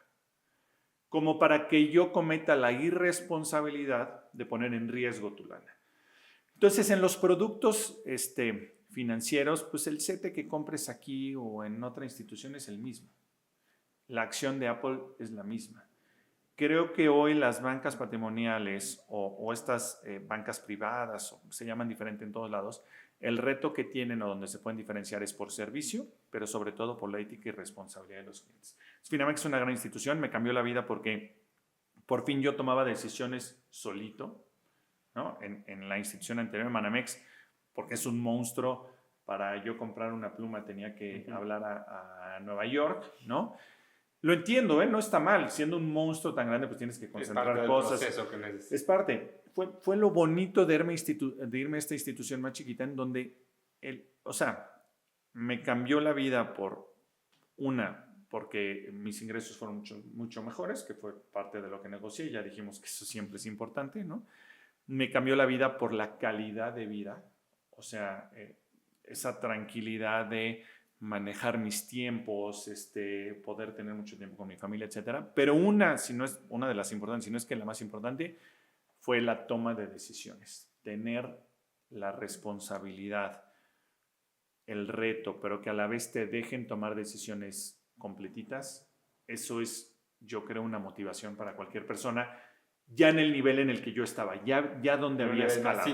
Como para que yo cometa la irresponsabilidad de poner en riesgo tu lana. Entonces, en los productos financieros, pues el CETE que compres aquí o en otra institución es el mismo. La acción de Apple es la misma. Creo que hoy las bancas patrimoniales o estas bancas privadas, o se llaman diferente en todos lados, el reto que tienen o donde se pueden diferenciar es por servicio, pero sobre todo por la ética y responsabilidad de los clientes. Finamex es una gran institución, me cambió la vida porque por fin yo tomaba decisiones solito, ¿no? En la institución anterior, en Banamex, porque es un monstruo. Para yo comprar una pluma tenía que hablar a Nueva York, ¿no? Lo entiendo, no está mal. Siendo un monstruo tan grande, pues tienes que concentrar cosas. Es parte. Fue lo bonito de irme a esta institución más chiquita en donde, me cambió la vida porque mis ingresos fueron mucho mejores, que fue parte de lo que negocié. Ya dijimos que eso siempre es importante, ¿no? Me cambió la vida por la calidad de vida, o sea, esa tranquilidad de manejar mis tiempos, poder tener mucho tiempo con mi familia, etcétera. Pero si no es una de las importantes, si no es que la más importante, fue la toma de decisiones. Tener la responsabilidad, el reto, pero que a la vez te dejen tomar decisiones completitas. Eso es, yo creo, una motivación para cualquier persona, ya en el nivel en el que yo estaba, ya donde había escalado.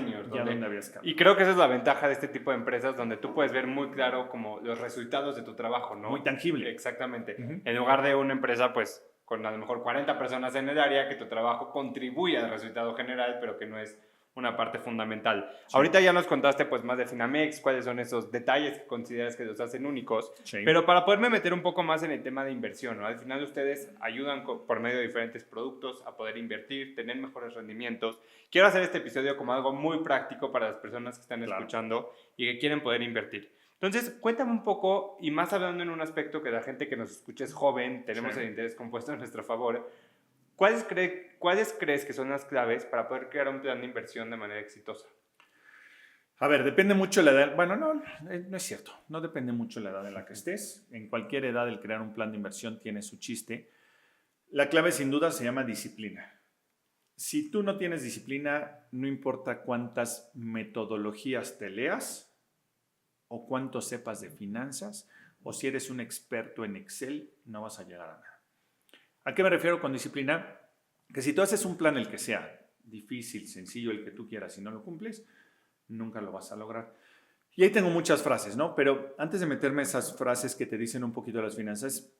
Y creo que esa es la ventaja de este tipo de empresas, donde tú puedes ver muy claro como los resultados de tu trabajo, ¿no? Muy tangible. Exactamente. En lugar de una empresa, pues, con a lo mejor 40 personas en el área, que tu trabajo contribuye al resultado general, pero que no es una parte fundamental. Sí. Ahorita ya nos contaste pues más de Finamex, cuáles son esos detalles que consideras que los hacen únicos, sí. Pero para poderme meter un poco más en el tema de inversión, ¿no? Al final ustedes ayudan por medio de diferentes productos a poder invertir, tener mejores rendimientos. Quiero hacer este episodio como algo muy práctico para las personas que están escuchando y que quieren poder invertir. Entonces, cuéntame un poco, y más hablando en un aspecto que la gente que nos escucha es joven, tenemos el interés compuesto en nuestro favor. ¿Cuáles crees que son las claves para poder crear un plan de inversión de manera exitosa? A ver, depende mucho de la edad. Bueno, no es cierto. No depende mucho de la edad en la que estés. En cualquier edad el crear un plan de inversión tiene su chiste. La clave sin duda se llama disciplina. Si tú no tienes disciplina, no importa cuántas metodologías te leas o cuánto sepas de finanzas, o si eres un experto en Excel, no vas a llegar a nada. ¿A qué me refiero con disciplina? Que si tú haces un plan, el que sea, difícil, sencillo, el que tú quieras, y no lo cumples, nunca lo vas a lograr. Y ahí tengo muchas frases, ¿no? Pero antes de meterme esas frases que te dicen un poquito de las finanzas,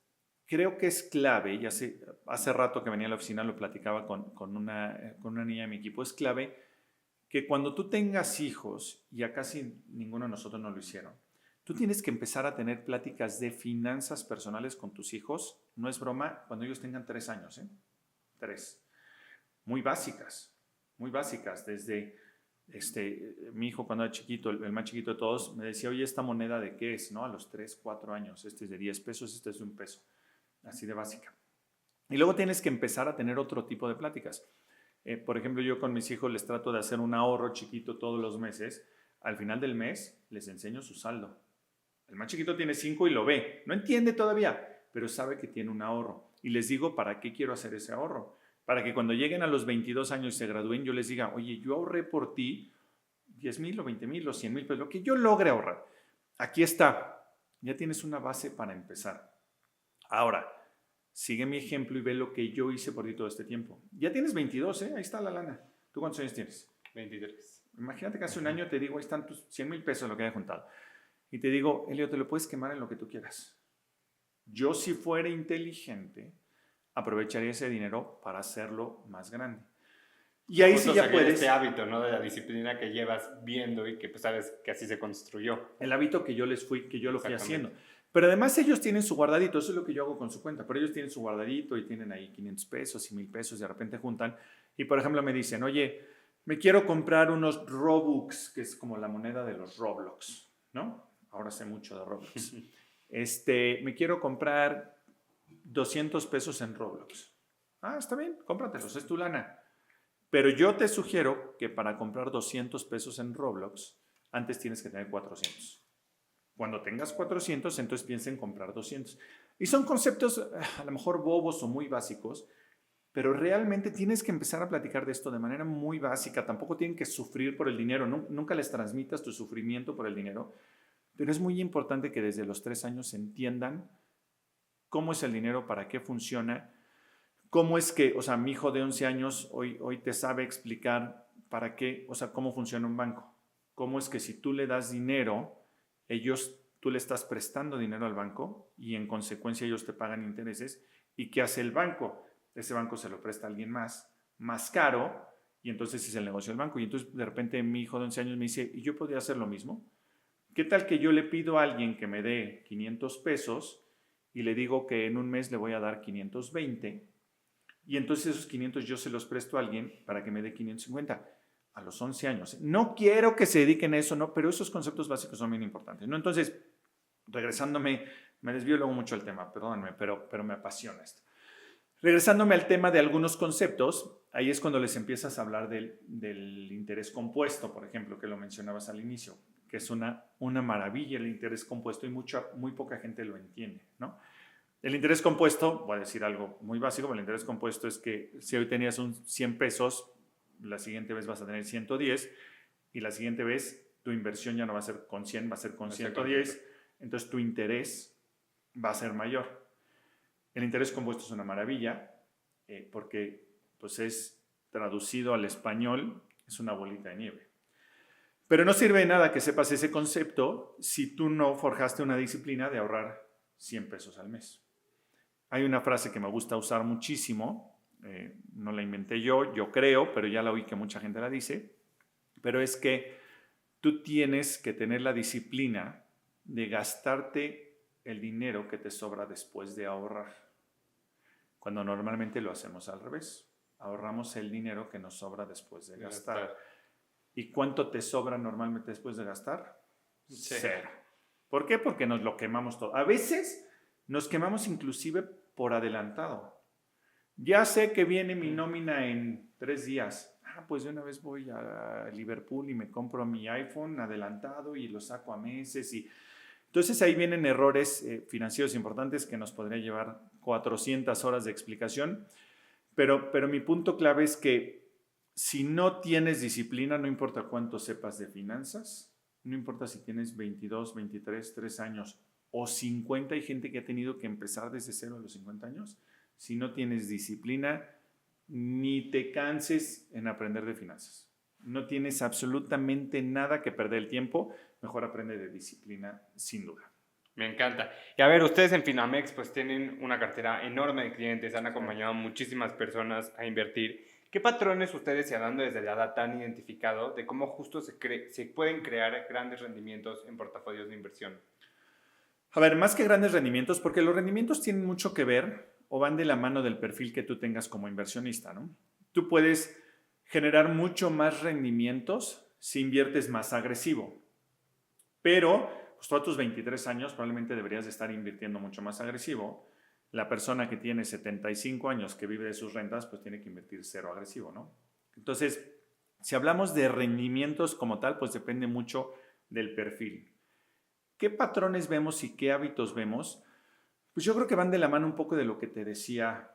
creo que es clave, y hace rato que venía a la oficina lo platicaba con una niña de mi equipo, es clave que cuando tú tengas hijos, y a casi ninguno de nosotros no lo hicieron, tú tienes que empezar a tener pláticas de finanzas personales con tus hijos, no es broma, cuando ellos tengan 3 años, 3. Muy básicas, desde mi hijo cuando era chiquito, el más chiquito de todos, me decía, oye, ¿esta moneda de qué es? ¿No? A los 3, 4 años, este es de 10 pesos, este es de 1 peso, así de básica. Y luego tienes que empezar a tener otro tipo de pláticas. Por ejemplo, yo con mis hijos les trato de hacer un ahorro chiquito todos los meses. Al final del mes les enseño su saldo. El más chiquito tiene 5 y lo ve. No entiende todavía, pero sabe que tiene un ahorro. Y les digo, ¿para qué quiero hacer ese ahorro? Para que cuando lleguen a los 22 años y se gradúen, yo les diga, oye, yo ahorré por ti 10,000 o 20,000 o 100,000 pesos, lo que yo logre ahorrar. Aquí está. Ya tienes una base para empezar. Ahora, sigue mi ejemplo y ve lo que yo hice por ti todo este tiempo. Ya tienes 22, ahí está la lana. ¿Tú cuántos años tienes? 23. Imagínate que hace un año te digo, ahí están tus 100,000 pesos lo que hayas juntado. Y te digo, Elio, te lo puedes quemar en lo que tú quieras. Yo, si fuera inteligente, aprovecharía ese dinero para hacerlo más grande. Y ahí sí ya puedes. Este hábito, ¿no? De la disciplina que llevas viendo y que pues sabes que así se construyó. El hábito que yo lo fui haciendo. Pero además ellos tienen su guardadito, eso es lo que yo hago con su cuenta, pero ellos tienen su guardadito y tienen ahí 500 pesos y 1,000 pesos, de repente juntan y por ejemplo me dicen, oye, me quiero comprar unos Robux, que es como la moneda de los Roblox, ¿no? Ahora sé mucho de Roblox. Me quiero comprar 200 pesos en Roblox. Ah, está bien, cómpratelos, es tu lana. Pero yo te sugiero que para comprar 200 pesos en Roblox, antes tienes que tener 400. Cuando tengas 400, entonces piensa en comprar 200. Y son conceptos a lo mejor bobos o muy básicos, pero realmente tienes que empezar a platicar de esto de manera muy básica. Tampoco tienen que sufrir por el dinero. Nunca les transmitas tu sufrimiento por el dinero. Pero es muy importante que desde los 3 años entiendan cómo es el dinero, para qué funciona, cómo es que, o sea, mi hijo de 11 años hoy te sabe explicar para qué, o sea, cómo funciona un banco. Cómo es que si tú le das dinero, tú le estás prestando dinero al banco y en consecuencia ellos te pagan intereses. ¿Y qué hace el banco? Ese banco se lo presta a alguien más caro, y entonces es el negocio del banco. Y entonces de repente mi hijo de 11 años me dice, ¿y yo podría hacer lo mismo? ¿Qué tal que yo le pido a alguien que me dé 500 pesos y le digo que en un mes le voy a dar 520 y entonces esos 500 yo se los presto a alguien para que me dé 550? A los 11 años. No quiero que se dediquen a eso, no, pero esos conceptos básicos son bien importantes, ¿no? Entonces, regresándome, me desvío luego mucho el tema, perdónenme, pero me apasiona esto. Regresándome al tema de algunos conceptos, ahí es cuando les empiezas a hablar del interés compuesto, por ejemplo, que lo mencionabas al inicio, que es una maravilla el interés compuesto y muy poca gente lo entiende, ¿no? El interés compuesto, voy a decir algo muy básico, pero el interés compuesto es que si hoy tenías 100 pesos, la siguiente vez vas a tener 110 y la siguiente vez tu inversión ya no va a ser con 100, va a ser con 110, entonces tu interés va a ser mayor. El interés compuesto es una maravilla porque pues es traducido al español, es una bolita de nieve. Pero no sirve de nada que sepas ese concepto si tú no forjaste una disciplina de ahorrar 100 pesos al mes. Hay una frase que me gusta usar muchísimo, no la inventé yo creo, pero ya la oí que mucha gente la dice, pero es que tú tienes que tener la disciplina de gastarte el dinero que te sobra después de ahorrar, cuando normalmente lo hacemos al revés. Ahorramos el dinero que nos sobra después de gastar. ¿Y cuánto te sobra normalmente después de gastar? Sí. 0. ¿Por qué? Porque nos lo quemamos todo. A veces nos quemamos inclusive por adelantado. Ya sé que viene mi nómina en 3 días. Pues de una vez voy a Liverpool y me compro mi iPhone adelantado y lo saco a meses. Entonces ahí vienen errores financieros importantes que nos podría llevar 400 horas de explicación. Pero mi punto clave es que si no tienes disciplina, no importa cuánto sepas de finanzas, no importa si tienes 22, 23, 3 años o 50, hay gente que ha tenido que empezar desde cero a los 50 años. Si no tienes disciplina, ni te canses en aprender de finanzas. No tienes absolutamente nada que perder el tiempo. Mejor aprende de disciplina, sin duda. Me encanta. Y a ver, ustedes en Finamex pues tienen una cartera enorme de clientes, han acompañado a muchísimas personas a invertir. ¿Qué patrones ustedes, y hablando desde la data, han identificado de cómo justo se pueden crear grandes rendimientos en portafolios de inversión? A ver, más que grandes rendimientos, porque los rendimientos tienen mucho que ver o van de la mano del perfil que tú tengas como inversionista, ¿no? Tú puedes generar mucho más rendimientos si inviertes más agresivo, pero pues, tú a tus 23 años probablemente deberías de estar invirtiendo mucho más agresivo. La persona que tiene 75 años que vive de sus rentas, pues tiene que invertir cero agresivo, ¿no? Entonces, si hablamos de rendimientos como tal, pues depende mucho del perfil. ¿Qué patrones vemos y qué hábitos vemos? Pues yo creo que van de la mano un poco de lo que te decía,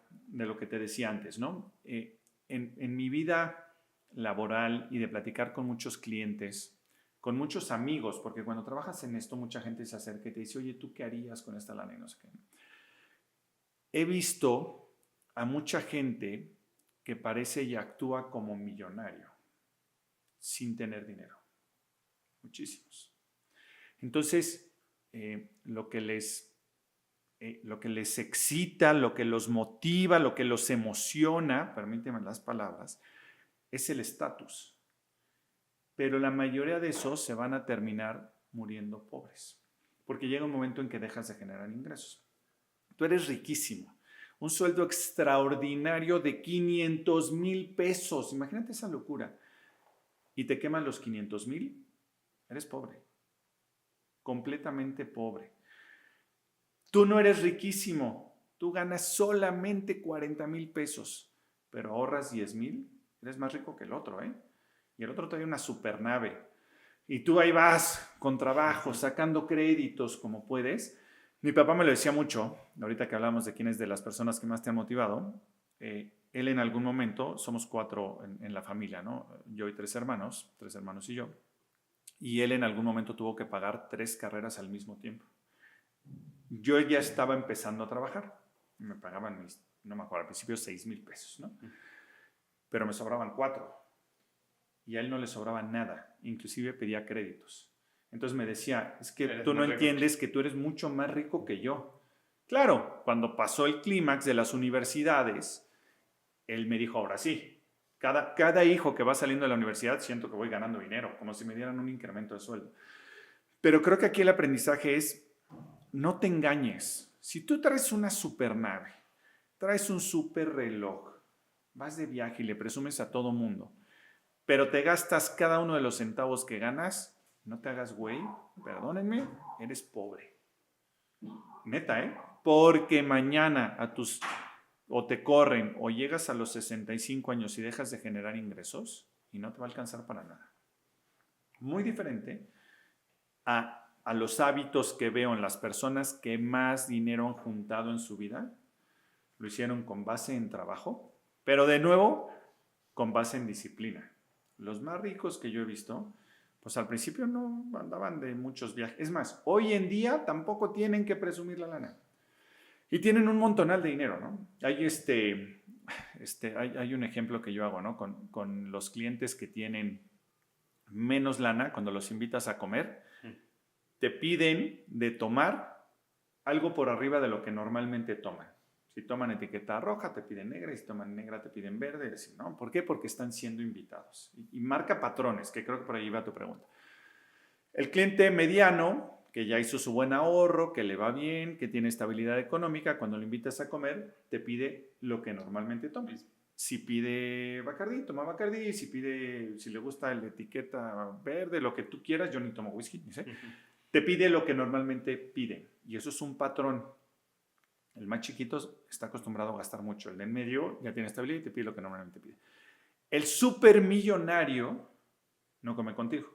antes, ¿no? En mi vida laboral y de platicar con muchos clientes, con muchos amigos, porque cuando trabajas en esto, mucha gente se acerca y te dice, oye, ¿tú qué harías con esta lana? Y no sé qué. He visto a mucha gente que parece y actúa como millonario, sin tener dinero. Muchísimos. Entonces, lo que les excita, lo que los motiva, lo que los emociona, permíteme las palabras, es el estatus. Pero la mayoría de esos se van a terminar muriendo pobres, porque llega un momento en que dejas de generar ingresos. Tú eres riquísimo, un sueldo extraordinario de 500,000 pesos, imagínate esa locura, y te queman los 500,000, eres pobre, completamente pobre. Tú no eres riquísimo, tú ganas solamente 40,000 pesos, pero ahorras 10,000, eres más rico que el otro, ¿eh? Y el otro trae una supernave. Y tú ahí vas con trabajo, sacando créditos como puedes. Mi papá me lo decía mucho, ahorita que hablamos de quién es de las personas que más te han motivado. Él en algún momento, somos 4 en la familia, ¿no? Yo y 3 hermanos y yo. Y él en algún momento tuvo que pagar 3 carreras al mismo tiempo. Yo ya estaba empezando a trabajar. Me pagaban, no me acuerdo, al principio 6,000 pesos, ¿no? Pero me sobraban 4. Y a él no le sobraba nada. Inclusive pedía créditos. Entonces me decía, es que tú no entiendes que tú eres mucho más rico que yo. Claro, cuando pasó el clímax de las universidades, él me dijo, ahora sí, cada hijo que va saliendo de la universidad siento que voy ganando dinero, como si me dieran un incremento de sueldo. Pero creo que aquí el aprendizaje es, no te engañes. Si tú traes una supernave, traes un super reloj, vas de viaje y le presumes a todo mundo, pero te gastas cada uno de los centavos que ganas, no te hagas güey, perdónenme, eres pobre. Neta, ¿eh? Porque mañana o te corren o llegas a los 65 años y dejas de generar ingresos y no te va a alcanzar para nada. Muy diferente a los hábitos que veo en las personas que más dinero han juntado en su vida. Lo hicieron con base en trabajo, pero de nuevo, con base en disciplina. Los más ricos que yo he visto, pues al principio no andaban de muchos viajes. Es más, hoy en día tampoco tienen que presumir la lana. Y tienen un montonal de dinero, ¿no? Hay hay un ejemplo que yo hago, ¿no? Con los clientes que tienen menos lana, cuando los invitas a comer, te piden de tomar algo por arriba de lo que normalmente toman. Si toman etiqueta roja, te piden negra, y si toman negra, te piden verde. ¿No? ¿Por qué? Porque están siendo invitados. Y marca patrones, que creo que por ahí va tu pregunta. El cliente mediano, que ya hizo su buen ahorro, que le va bien, que tiene estabilidad económica, cuando lo invitas a comer, te pide lo que normalmente tomes. Si pide Bacardí, toma Bacardí. Si le gusta la etiqueta verde, lo que tú quieras, yo ni tomo whisky, ni sé. Te pide lo que normalmente pide. Y eso es un patrón. El más chiquito está acostumbrado a gastar mucho. El de en medio ya tiene estabilidad y te pide lo que normalmente pide. El supermillonario no come contigo.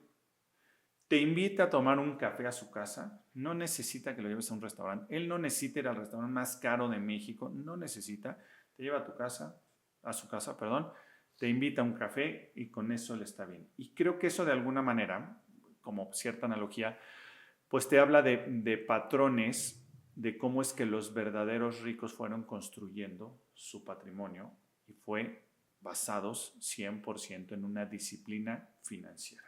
Te invita a tomar un café a su casa. No necesita que lo lleves a un restaurante. Él no necesita ir al restaurante más caro de México. No necesita. Te lleva a su casa, te invita a un café y con eso le está bien. Y creo que eso de alguna manera, como cierta analogía, pues te habla de patrones de cómo es que los verdaderos ricos fueron construyendo su patrimonio y fue basados 100% en una disciplina financiera.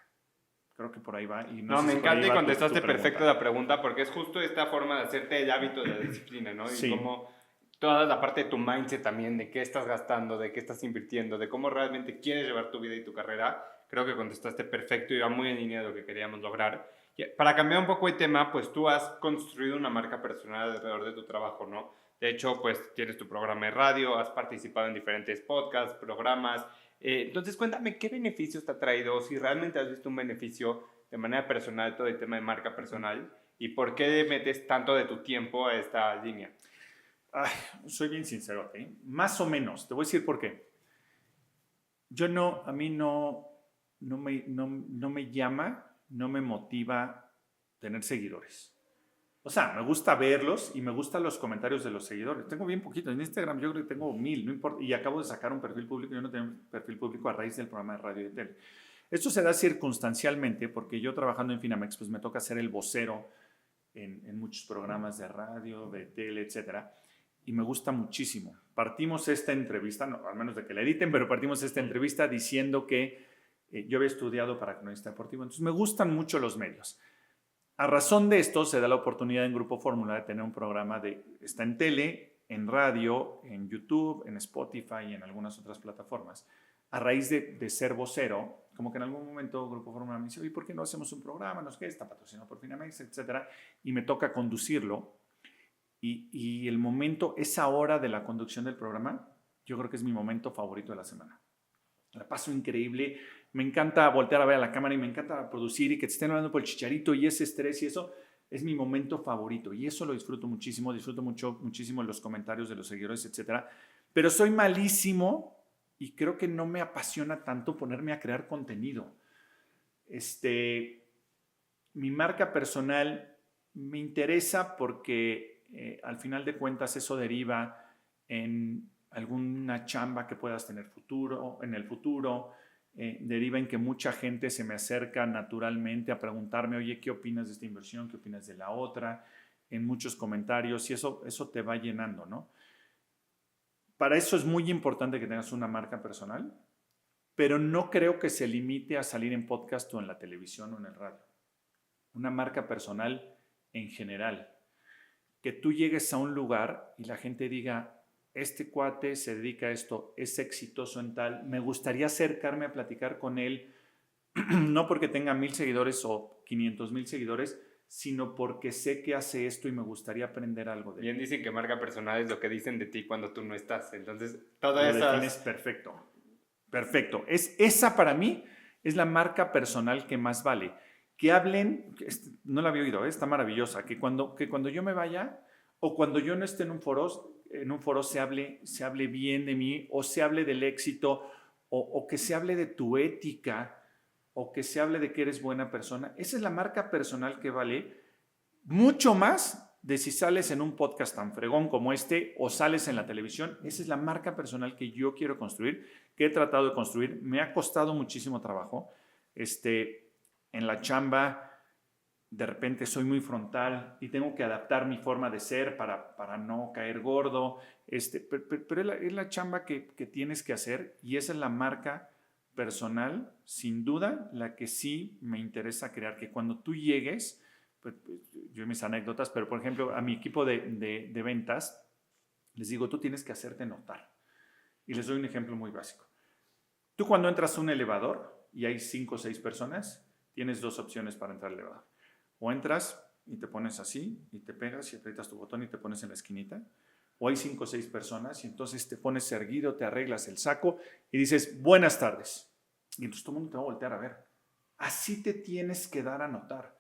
Creo que por ahí va. Y no, me encanta y contestaste perfecto la pregunta porque es justo esta forma de hacerte el hábito de la disciplina, ¿no? Sí. Y cómo toda la parte de tu mindset también, de qué estás gastando, de qué estás invirtiendo, de cómo realmente quieres llevar tu vida y tu carrera, creo que contestaste perfecto y va muy en línea de lo que queríamos lograr. Y para cambiar un poco de tema, pues tú has construido una marca personal alrededor de tu trabajo, ¿no? De hecho, pues tienes tu programa de radio, has participado en diferentes podcasts, programas. Entonces, cuéntame, ¿qué beneficios te ha traído? Si realmente has visto un beneficio de manera personal, todo el tema de marca personal, ¿y por qué metes tanto de tu tiempo a esta línea? Ay, soy bien sincero, ¿eh? Más o menos. Te voy a decir por qué. A mí no me llama, no me motiva tener seguidores. O sea, me gusta verlos y me gustan los comentarios de los seguidores. Tengo bien poquito. En Instagram yo creo que tengo 1000, no importa. Y acabo de sacar un perfil público. Yo no tengo un perfil público a raíz del programa de radio y de tele. Esto se da circunstancialmente porque yo trabajando en Finamex, pues me toca ser el vocero en muchos programas de radio, de tele, etcétera. Y me gusta muchísimo. Partimos esta entrevista, no, al menos de que la editen, pero partimos esta entrevista diciendo que yo había estudiado para cronista deportivo. Entonces me gustan mucho los medios. A razón de esto se da la oportunidad en Grupo Fórmula de tener un programa está en tele, en radio, en YouTube, en Spotify y en algunas otras plataformas. A raíz de ser vocero, como que en algún momento Grupo Fórmula me dice, oye, ¿por qué no hacemos un programa? No sé qué, está patrocinado por Finamex, etcétera. Y me toca conducirlo. Y el momento, esa hora de la conducción del programa, yo creo que es mi momento favorito de la semana. La paso increíble, me encanta voltear a ver a la cámara y me encanta producir y que te estén hablando por el chicharito y ese estrés y eso es mi momento favorito y eso lo disfruto muchísimo, muchísimo los comentarios de los seguidores, etcétera. Pero soy malísimo y creo que no me apasiona tanto ponerme a crear contenido. Mi marca personal me interesa porque al final de cuentas eso deriva en alguna chamba que puedas tener en el futuro, deriva en que mucha gente se me acerca naturalmente a preguntarme, oye, ¿qué opinas de esta inversión? ¿Qué opinas de la otra? En muchos comentarios y eso te va llenando, ¿no? Para eso es muy importante que tengas una marca personal, pero no creo que se limite a salir en podcast o en la televisión o en el radio. Una marca personal en general. Que tú llegues a un lugar y la gente diga, este cuate se dedica a esto, es exitoso en tal, me gustaría acercarme a platicar con él, no porque tenga 1000 seguidores o 500,000 seguidores, sino porque sé que hace esto y me gustaría aprender algo de él. Bien dicen que marca personal es lo que dicen de ti cuando tú no estás. Entonces, todo lo eso defines perfecto. Perfecto. Esa para mí es la marca personal que más vale. Que hablen, no la había oído, está maravillosa, que cuando yo me vaya o cuando yo no esté en un foro se hable bien de mí o se hable del éxito o que se hable de tu ética o que se hable de que eres buena persona. Esa es la marca personal que vale mucho más de si sales en un podcast tan fregón como este o sales en la televisión. Esa es la marca personal que yo quiero construir, que he tratado de construir. Me ha costado muchísimo trabajo. En la chamba, de repente soy muy frontal y tengo que adaptar mi forma de ser para no caer gordo. Pero es la chamba que tienes que hacer y esa es la marca personal, sin duda, la que sí me interesa crear, que cuando tú llegues, pues, yo mis anécdotas, pero por ejemplo, a mi equipo de ventas, les digo, tú tienes que hacerte notar. Y les doy un ejemplo muy básico. Tú cuando entras a un elevador y hay 5 o 6 personas, tienes 2 opciones para entrar al elevador. O entras y te pones así y te pegas y aprietas tu botón y te pones en la esquinita. O hay 5 o 6 personas y entonces te pones erguido, te arreglas el saco y dices, buenas tardes. Y entonces todo el mundo te va a voltear a ver. Así te tienes que dar a notar.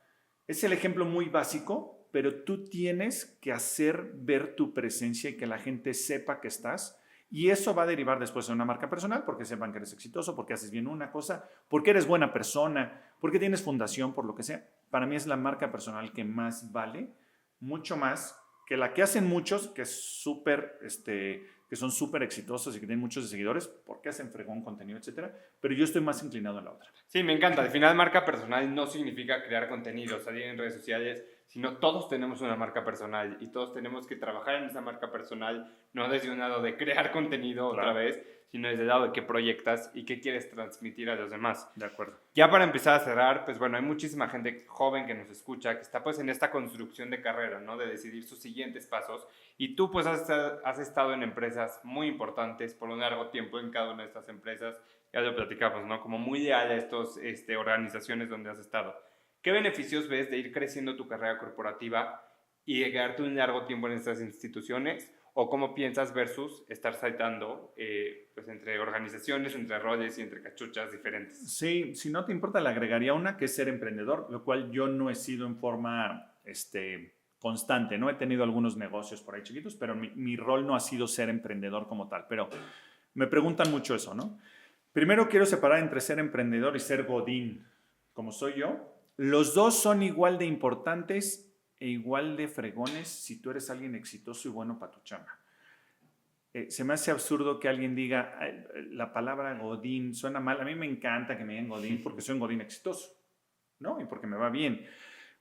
Es el ejemplo muy básico, pero tú tienes que hacer ver tu presencia y que la gente sepa que estás. Y eso va a derivar después en una marca personal, porque sepan que eres exitoso, porque haces bien una cosa, porque eres buena persona, porque tienes fundación, por lo que sea. Para mí es la marca personal que más vale, mucho más que la que hacen muchos, que son súper exitosos y que tienen muchos seguidores, porque hacen fregón contenido, etcétera. Pero yo estoy más inclinado en la otra. Sí, me encanta. Al final, marca personal no significa crear contenido, salir en redes sociales, sino todos tenemos una marca personal y todos tenemos que trabajar en esa marca personal, no desde un lado de crear contenido Claro. otra vez, sino desde el lado de qué proyectas y qué quieres transmitir a los demás. De acuerdo. Ya para empezar a cerrar, pues bueno, hay muchísima gente joven que nos escucha, que está pues en esta construcción de carrera, ¿no? De decidir sus siguientes pasos. Y tú pues has estado en empresas muy importantes por un largo tiempo en cada una de estas empresas. Ya lo platicamos, ¿no? Como muy leal a estas organizaciones donde has estado. ¿Qué beneficios ves de ir creciendo tu carrera corporativa y de quedarte un largo tiempo en estas instituciones? ¿O cómo piensas versus estar saltando pues entre organizaciones, entre roles y entre cachuchas diferentes? Sí, si no te importa, le agregaría una que es ser emprendedor, lo cual yo no he sido en forma constante, ¿no? He tenido algunos negocios por ahí chiquitos, pero mi rol no ha sido ser emprendedor como tal. Pero me preguntan mucho eso, ¿no? Primero quiero separar entre ser emprendedor y ser godín, como soy yo. Los dos son igual de importantes e igual de fregones si tú eres alguien exitoso y bueno para tu chamba. Se me hace absurdo que alguien diga la palabra godín, suena mal. A mí me encanta que me digan godín porque soy un godín exitoso, ¿no? Y porque me va bien.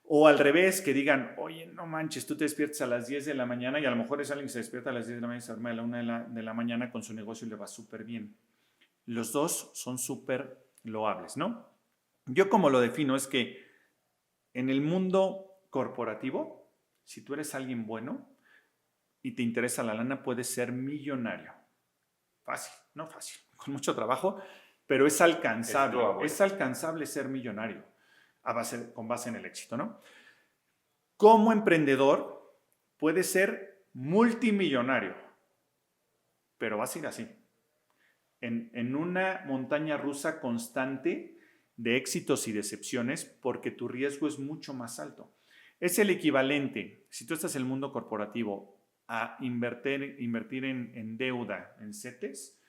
O al revés, que digan, oye, no manches, tú te despiertas a las 10 de la mañana y a lo mejor es alguien que se despierta a las 10 de la mañana y se duerme a la 1 de la mañana con su negocio y le va súper bien. Los dos son súper loables, ¿no? Yo como lo defino es que en el mundo corporativo, si tú eres alguien bueno y te interesa la lana, puedes ser millonario. Fácil, no fácil, con mucho trabajo, pero es alcanzable. Es alcanzable ser millonario con base en el éxito, ¿no? Como emprendedor, puedes ser multimillonario, pero va a ser así. En una montaña rusa constante de éxitos y decepciones porque tu riesgo es mucho más alto. Es el equivalente, si tú estás en el mundo corporativo, a invertir en deuda, en CETES,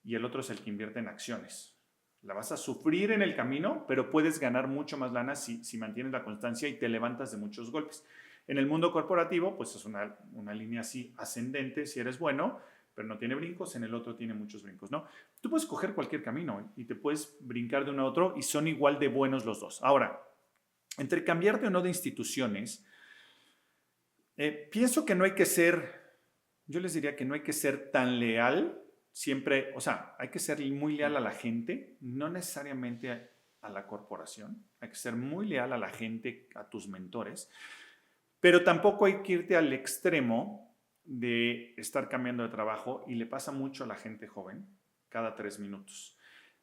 y el otro es el que invierte en acciones. La vas a sufrir en el camino, pero puedes ganar mucho más lana si mantienes la constancia y te levantas de muchos golpes. En el mundo corporativo, pues es una línea así ascendente si eres bueno, pero no tiene brincos, en el otro tiene muchos brincos, ¿no? Tú puedes coger cualquier camino y te puedes brincar de uno a otro y son igual de buenos los dos. Ahora, entre cambiarte o no de instituciones, pienso que no hay que ser, yo les diría que no hay que ser tan leal siempre, o sea, hay que ser muy leal a la gente, no necesariamente a la corporación, hay que ser muy leal a la gente, a tus mentores, pero tampoco hay que irte al extremo de estar cambiando de trabajo y le pasa mucho a la gente joven cada 3 minutos.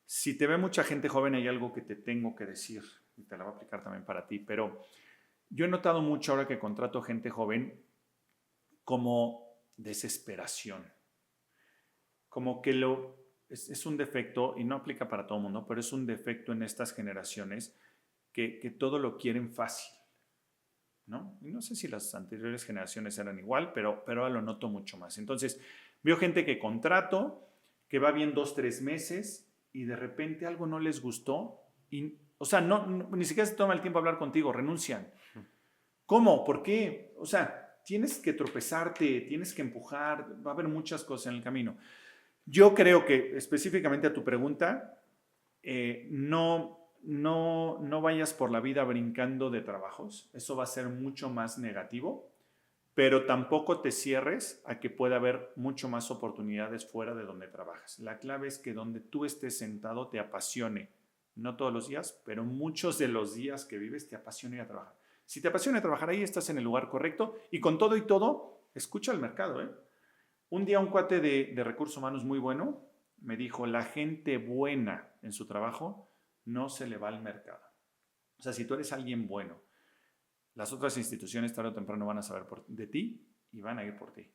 Si te ve mucha gente joven hay algo que te tengo que decir y te la voy a aplicar también para ti, pero yo he notado mucho ahora que contrato gente joven como desesperación, como que es un defecto y no aplica para todo el mundo, pero es un defecto en estas generaciones que todo lo quieren fácil. ¿No? Y no sé si las anteriores generaciones eran igual, pero ahora lo noto mucho más. Entonces, veo gente que contrato, que va bien 2, 3 meses y de repente algo no les gustó y, o sea, ni siquiera se toma el tiempo a hablar contigo, renuncian. ¿Cómo? ¿Por qué? O sea, tienes que tropezarte, tienes que empujar, va a haber muchas cosas en el camino. Yo creo que específicamente a tu pregunta, no vayas por la vida brincando de trabajos, eso va a ser mucho más negativo, pero tampoco te cierres a que pueda haber mucho más oportunidades fuera de donde trabajas. La clave es que donde tú estés sentado te apasione, no todos los días, pero muchos de los días que vives te apasiona ir a trabajar. Si te apasiona trabajar ahí, estás en el lugar correcto y con todo y todo, escucha el mercado. Un día un cuate de recursos humanos muy bueno me dijo, la gente buena en su trabajo no se le va al mercado. O sea, si tú eres alguien bueno, las otras instituciones tarde o temprano van a saber de ti y van a ir por ti.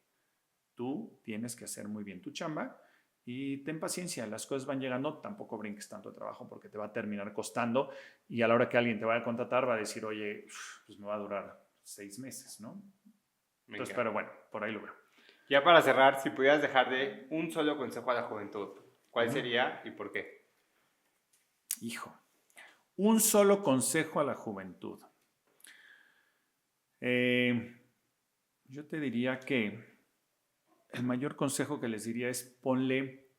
Tú tienes que hacer muy bien tu chamba y ten paciencia, las cosas van llegando, tampoco brinques tanto de trabajo porque te va a terminar costando y a la hora que alguien te vaya a contratar va a decir, oye, pues me va a durar 6 meses, ¿no? Entonces, pero bueno, por ahí lo veo. Ya para cerrar, si pudieras dejarle un solo consejo a la juventud, ¿cuál sería y por qué? Hijo, un solo consejo a la juventud. Yo te diría que el mayor consejo que les diría es ponle,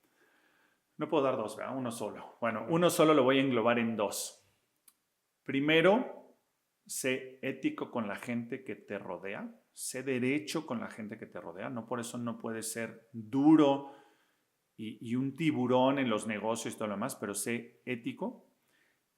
no puedo dar 2, ¿verdad? Uno solo. Bueno, uno solo lo voy a englobar en 2. Primero, sé ético con la gente que te rodea, sé derecho con la gente que te rodea, no por eso no puedes ser duro y un tiburón en los negocios y todo lo demás, pero sé ético.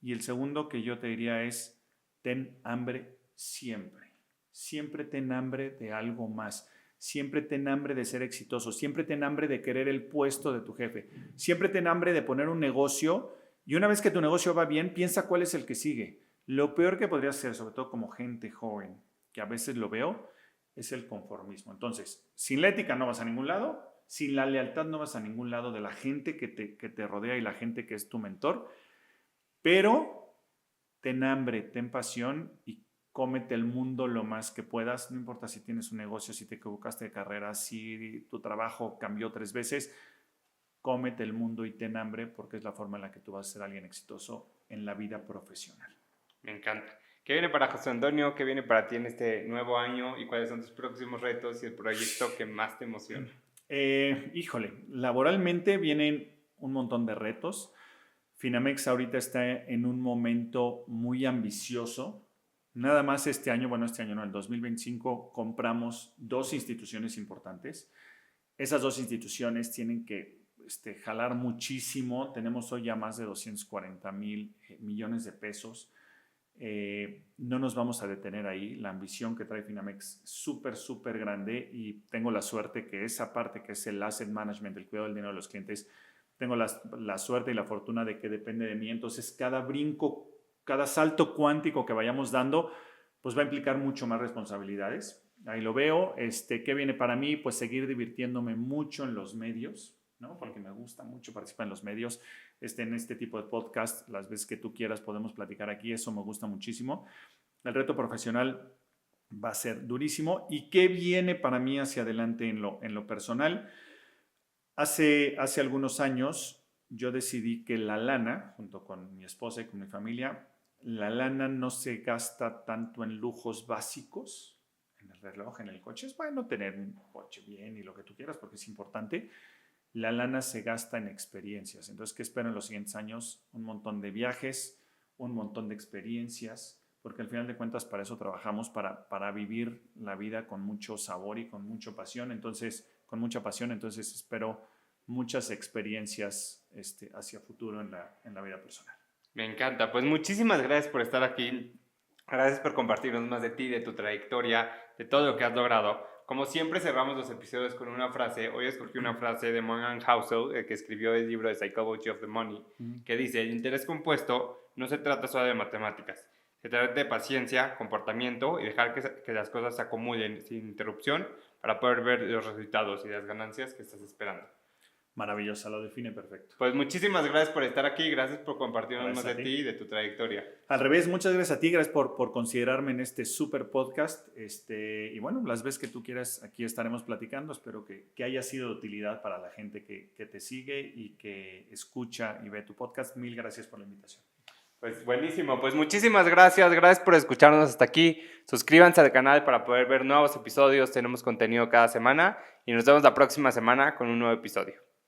Y el segundo que yo te diría es, ten hambre siempre. Siempre ten hambre de algo más. Siempre ten hambre de ser exitoso. Siempre ten hambre de querer el puesto de tu jefe. Siempre ten hambre de poner un negocio y una vez que tu negocio va bien, piensa cuál es el que sigue. Lo peor que podría ser, sobre todo como gente joven, que a veces lo veo, es el conformismo. Entonces, sin la ética no vas a ningún lado, sin la lealtad no vas a ningún lado de la gente que te rodea y la gente que es tu mentor, pero ten hambre, ten pasión y cómete el mundo lo más que puedas. No importa si tienes un negocio, si te equivocaste de carrera, si tu trabajo cambió 3 veces, cómete el mundo y ten hambre porque es la forma en la que tú vas a ser alguien exitoso en la vida profesional. Me encanta. ¿Qué viene para José Antonio? ¿Qué viene para ti en este nuevo año? ¿Y cuáles son tus próximos retos y el proyecto que más te emociona? Híjole, laboralmente vienen un montón de retos. Finamex ahorita está en un momento muy ambicioso. Nada más este año, bueno, este año no, el 2025 compramos 2 instituciones importantes. Esas 2 instituciones tienen que jalar muchísimo. Tenemos hoy ya más de 240,000 millones de pesos. No nos vamos a detener ahí. La ambición que trae Finamex es súper, súper grande y tengo la suerte que esa parte que es el asset management, el cuidado del dinero de los clientes, tengo la suerte y la fortuna de que depende de mí. Entonces, cada brinco, cada salto cuántico que vayamos dando, pues va a implicar mucho más responsabilidades. Ahí lo veo. ¿Qué viene para mí? Pues seguir divirtiéndome mucho en los medios, ¿no? Porque me gusta mucho participar en los medios. En este tipo de podcast, las veces que tú quieras podemos platicar aquí. Eso me gusta muchísimo. El reto profesional va a ser durísimo. ¿Y qué viene para mí hacia adelante en lo personal? Hace algunos años yo decidí que la lana, junto con mi esposa y con mi familia, la lana no se gasta tanto en lujos básicos, en el reloj, en el coche. Es bueno tener un coche bien y lo que tú quieras porque es importante. La lana se gasta en experiencias. Entonces, ¿qué espero en los siguientes años? Un montón de viajes, un montón de experiencias, porque al final de cuentas para eso trabajamos, para vivir la vida con mucho sabor y con mucha pasión. Entonces, espero muchas experiencias hacia futuro en la vida personal. Me encanta. Pues muchísimas gracias por estar aquí. Gracias por compartirnos más de ti, de tu trayectoria, de todo lo que has logrado. Como siempre cerramos los episodios con una frase. Hoy escogí una frase de Morgan Housel, el que escribió el libro The Psychology of the Money, que dice: el interés compuesto no se trata solo de matemáticas, se trata de paciencia, comportamiento y dejar que las cosas se acumulen sin interrupción para poder ver los resultados y las ganancias que estás esperando. Maravillosa, lo define perfecto. Pues muchísimas gracias por estar aquí, gracias por compartirnos más de ti y de tu trayectoria. Al revés, muchas gracias a ti, gracias por considerarme en este super podcast. Y bueno, las veces que tú quieras, aquí estaremos platicando. Espero que haya sido de utilidad para la gente que te sigue y que escucha y ve tu podcast. Mil gracias por la invitación. Pues buenísimo, pues muchísimas gracias por escucharnos hasta aquí. Suscríbanse al canal para poder ver nuevos episodios, tenemos contenido cada semana y nos vemos la próxima semana con un nuevo episodio.